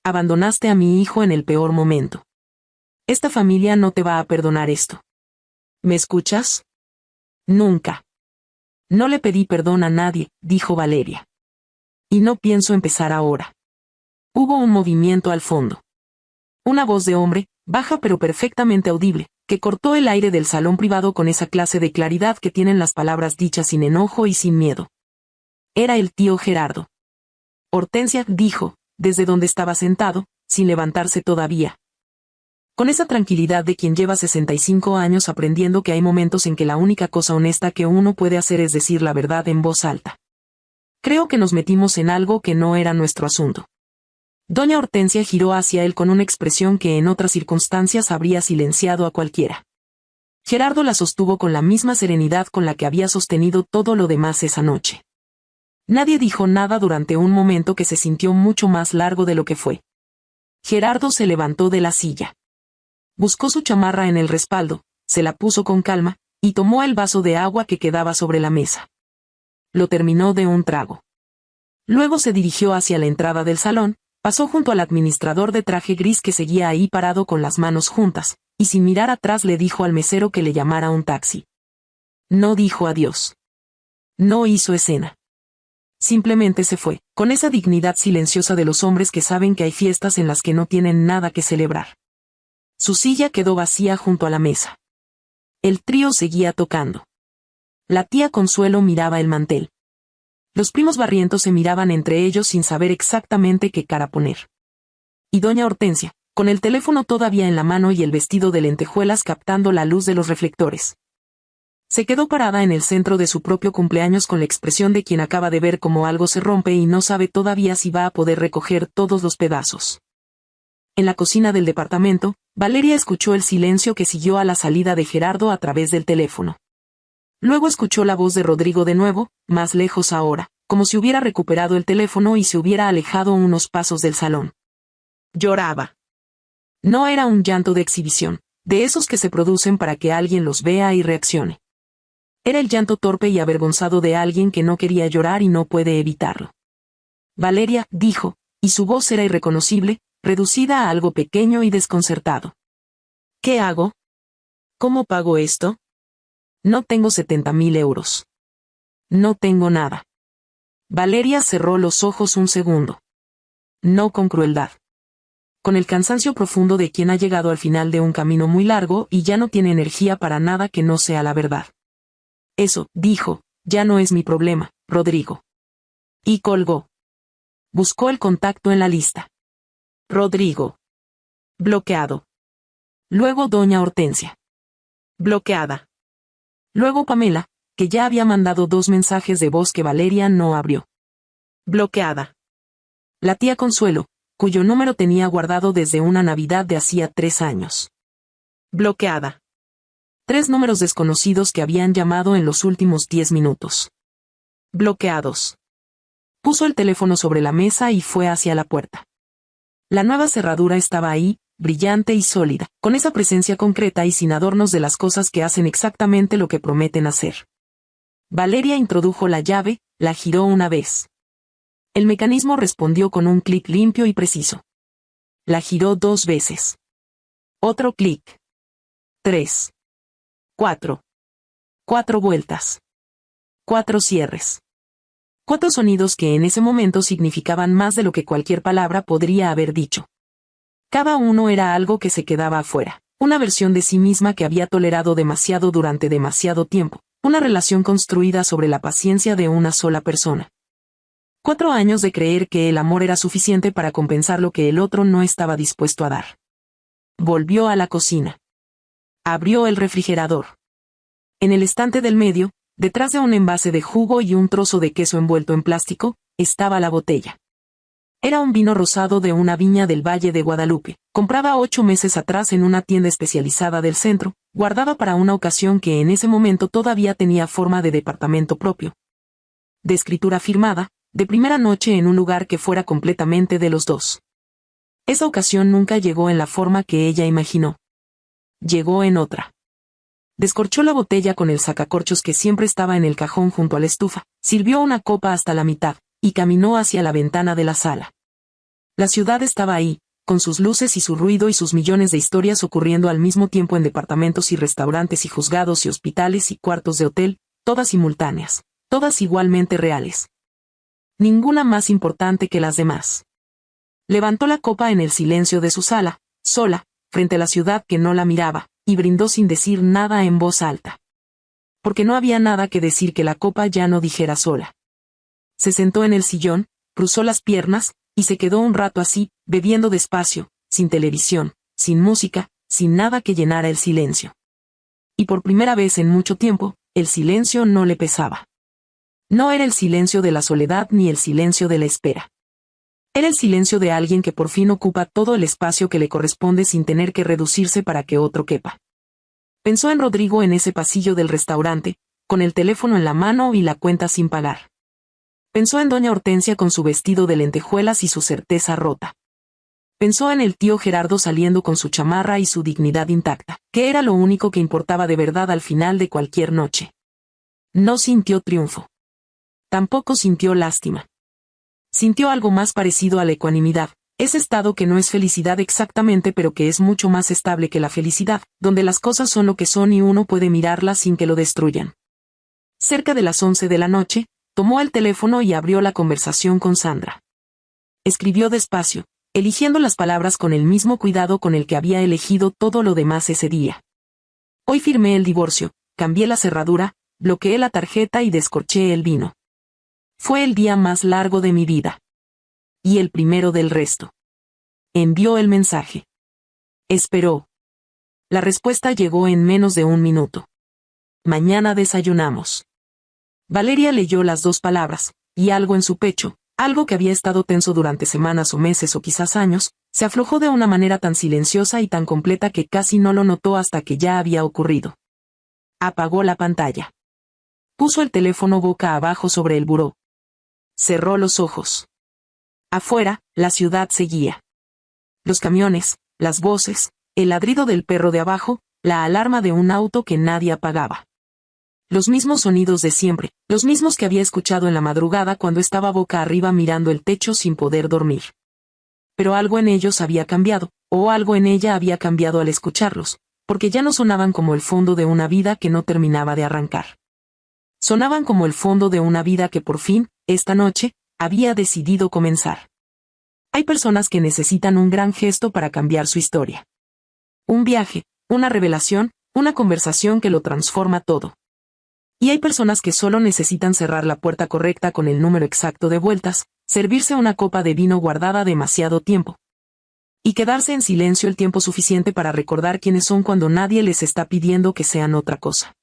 Abandonaste a mi hijo en el peor momento. Esta familia no te va a perdonar esto. ¿Me escuchas? Nunca. No le pedí perdón a nadie, dijo Valeria. Y no pienso empezar ahora. Hubo un movimiento al fondo. Una voz de hombre, baja pero perfectamente audible, que cortó el aire del salón privado con esa clase de claridad que tienen las palabras dichas sin enojo y sin miedo. Era el tío Gerardo. Hortensia dijo, desde donde estaba sentado, sin levantarse todavía. Con esa tranquilidad de quien lleva 65 años aprendiendo que hay momentos en que la única cosa honesta que uno puede hacer es decir la verdad en voz alta. Creo que nos metimos en algo que no era nuestro asunto. Doña Hortensia giró hacia él con una expresión que en otras circunstancias habría silenciado a cualquiera. Gerardo la sostuvo con la misma serenidad con la que había sostenido todo lo demás esa noche. Nadie dijo nada durante un momento que se sintió mucho más largo de lo que fue. Gerardo se levantó de la silla. Buscó su chamarra en el respaldo, se la puso con calma, y tomó el vaso de agua que quedaba sobre la mesa. Lo terminó de un trago. Luego se dirigió hacia la entrada del salón, pasó junto al administrador de traje gris que seguía ahí parado con las manos juntas, y sin mirar atrás le dijo al mesero que le llamara un taxi. No dijo adiós. No hizo escena. Simplemente se fue, con esa dignidad silenciosa de los hombres que saben que hay fiestas en las que no tienen nada que celebrar. Su silla quedó vacía junto a la mesa. El trío seguía tocando. La tía Consuelo miraba el mantel. Los primos Barrientos se miraban entre ellos sin saber exactamente qué cara poner. Y doña Hortensia, con el teléfono todavía en la mano y el vestido de lentejuelas captando la luz de los reflectores. Se quedó parada en el centro de su propio cumpleaños con la expresión de quien acaba de ver cómo algo se rompe y no sabe todavía si va a poder recoger todos los pedazos. En la cocina del departamento, Valeria escuchó el silencio que siguió a la salida de Gerardo a través del teléfono. Luego escuchó la voz de Rodrigo de nuevo, más lejos ahora, como si hubiera recuperado el teléfono y se hubiera alejado unos pasos del salón. Lloraba. No era un llanto de exhibición, de esos que se producen para que alguien los vea y reaccione. Era el llanto torpe y avergonzado de alguien que no quería llorar y no puede evitarlo. Valeria, dijo, y su voz era irreconocible, reducida a algo pequeño y desconcertado. ¿Qué hago? ¿Cómo pago esto? No tengo 70.000 euros. No tengo nada. Valeria cerró los ojos un segundo. No con crueldad. Con el cansancio profundo de quien ha llegado al final de un camino muy largo y ya no tiene energía para nada que no sea la verdad. Eso, dijo, ya no es mi problema, Rodrigo. Y colgó. Buscó el contacto en la lista. Rodrigo. Bloqueado. Luego doña Hortensia. Bloqueada. Luego Pamela, que ya había mandado 2 mensajes de voz que Valeria no abrió. Bloqueada. La tía Consuelo, cuyo número tenía guardado desde una Navidad de hacía 3 años. Bloqueada. 3 números desconocidos que habían llamado en los últimos 10 minutos. Bloqueados. Puso el teléfono sobre la mesa y fue hacia la puerta. La nueva cerradura estaba ahí, brillante y sólida, con esa presencia concreta y sin adornos de las cosas que hacen exactamente lo que prometen hacer. Valeria introdujo la llave, la giró una vez. El mecanismo respondió con un clic limpio y preciso. La giró 2 veces. Otro clic. 3. 4. 4 vueltas. 4 cierres. 4 sonidos que en ese momento significaban más de lo que cualquier palabra podría haber dicho. Cada uno era algo que se quedaba afuera, una versión de sí misma que había tolerado demasiado durante demasiado tiempo, una relación construida sobre la paciencia de una sola persona. 4 años de creer que el amor era suficiente para compensar lo que el otro no estaba dispuesto a dar. Volvió a la cocina. Abrió el refrigerador. En el estante del medio, detrás de un envase de jugo y un trozo de queso envuelto en plástico, estaba la botella. Era un vino rosado de una viña del Valle de Guadalupe, comprada 8 meses atrás en una tienda especializada del centro, guardada para una ocasión que en ese momento todavía tenía forma de departamento propio. De escritura firmada, de primera noche en un lugar que fuera completamente de los dos. Esa ocasión nunca llegó en la forma que ella imaginó. Llegó en otra. Descorchó la botella con el sacacorchos que siempre estaba en el cajón junto a la estufa, sirvió una copa hasta la mitad, y caminó hacia la ventana de la sala. La ciudad estaba ahí, con sus luces y su ruido y sus millones de historias ocurriendo al mismo tiempo en departamentos y restaurantes y juzgados y hospitales y cuartos de hotel, todas simultáneas, todas igualmente reales. Ninguna más importante que las demás. Levantó la copa en el silencio de su sala, sola, frente a la ciudad que no la miraba, y brindó sin decir nada en voz alta. Porque no había nada que decir que la copa ya no dijera sola. Se sentó en el sillón, cruzó las piernas, y se quedó un rato así, bebiendo despacio, sin televisión, sin música, sin nada que llenara el silencio. Y por primera vez en mucho tiempo, el silencio no le pesaba. No era el silencio de la soledad ni el silencio de la espera. Era el silencio de alguien que por fin ocupa todo el espacio que le corresponde sin tener que reducirse para que otro quepa. Pensó en Rodrigo en ese pasillo del restaurante, con el teléfono en la mano y la cuenta sin pagar. Pensó en doña Hortensia con su vestido de lentejuelas y su certeza rota. Pensó en el tío Gerardo saliendo con su chamarra y su dignidad intacta, que era lo único que importaba de verdad al final de cualquier noche. No sintió triunfo. Tampoco sintió lástima. Sintió algo más parecido a la ecuanimidad, ese estado que no es felicidad exactamente pero que es mucho más estable que la felicidad, donde las cosas son lo que son y uno puede mirarlas sin que lo destruyan. Cerca de las 11 de la noche, tomó el teléfono y abrió la conversación con Sandra. Escribió despacio, eligiendo las palabras con el mismo cuidado con el que había elegido todo lo demás ese día. Hoy firmé el divorcio, cambié la cerradura, bloqueé la tarjeta y descorché el vino. Fue el día más largo de mi vida. Y el primero del resto. Envió el mensaje. Esperó. La respuesta llegó en menos de 1 minuto. Mañana desayunamos. Valeria leyó las 2 palabras, y algo en su pecho, algo que había estado tenso durante semanas o meses o quizás años, se aflojó de una manera tan silenciosa y tan completa que casi no lo notó hasta que ya había ocurrido. Apagó la pantalla. Puso el teléfono boca abajo sobre el buró. Cerró los ojos. Afuera, la ciudad seguía. Los camiones, las voces, el ladrido del perro de abajo, la alarma de un auto que nadie apagaba. Los mismos sonidos de siempre, los mismos que había escuchado en la madrugada cuando estaba boca arriba mirando el techo sin poder dormir. Pero algo en ellos había cambiado, o algo en ella había cambiado al escucharlos, porque ya no sonaban como el fondo de una vida que no terminaba de arrancar. Sonaban como el fondo de una vida que por fin, esta noche, había decidido comenzar. Hay personas que necesitan un gran gesto para cambiar su historia. Un viaje, una revelación, una conversación que lo transforma todo. Y hay personas que solo necesitan cerrar la puerta correcta con el número exacto de vueltas, servirse una copa de vino guardada demasiado tiempo. Y quedarse en silencio el tiempo suficiente para recordar quiénes son cuando nadie les está pidiendo que sean otra cosa.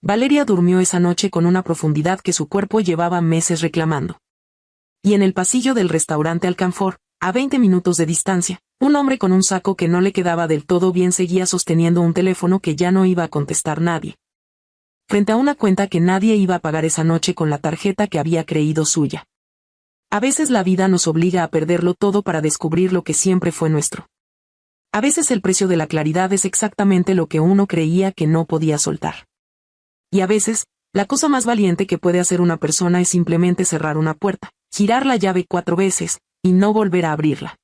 Valeria durmió esa noche con una profundidad que su cuerpo llevaba meses reclamando. Y en el pasillo del restaurante Alcanfor, a 20 minutos de distancia, un hombre con un saco que no le quedaba del todo bien seguía sosteniendo un teléfono que ya no iba a contestar nadie. Frente a una cuenta que nadie iba a pagar esa noche con la tarjeta que había creído suya. A veces la vida nos obliga a perderlo todo para descubrir lo que siempre fue nuestro. A veces el precio de la claridad es exactamente lo que uno creía que no podía soltar. Y a veces, la cosa más valiente que puede hacer una persona es simplemente cerrar una puerta, girar la llave 4 veces, y no volver a abrirla.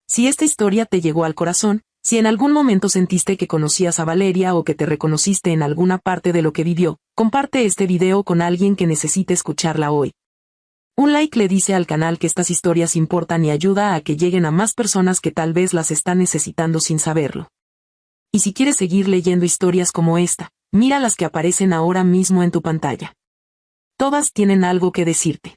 Si esta historia te llegó al corazón, si en algún momento sentiste que conocías a Valeria o que te reconociste en alguna parte de lo que vivió, comparte este video con alguien que necesite escucharla hoy. Un like le dice al canal que estas historias importan y ayuda a que lleguen a más personas que tal vez las están necesitando sin saberlo. Y si quieres seguir leyendo historias como esta, mira las que aparecen ahora mismo en tu pantalla. Todas tienen algo que decirte.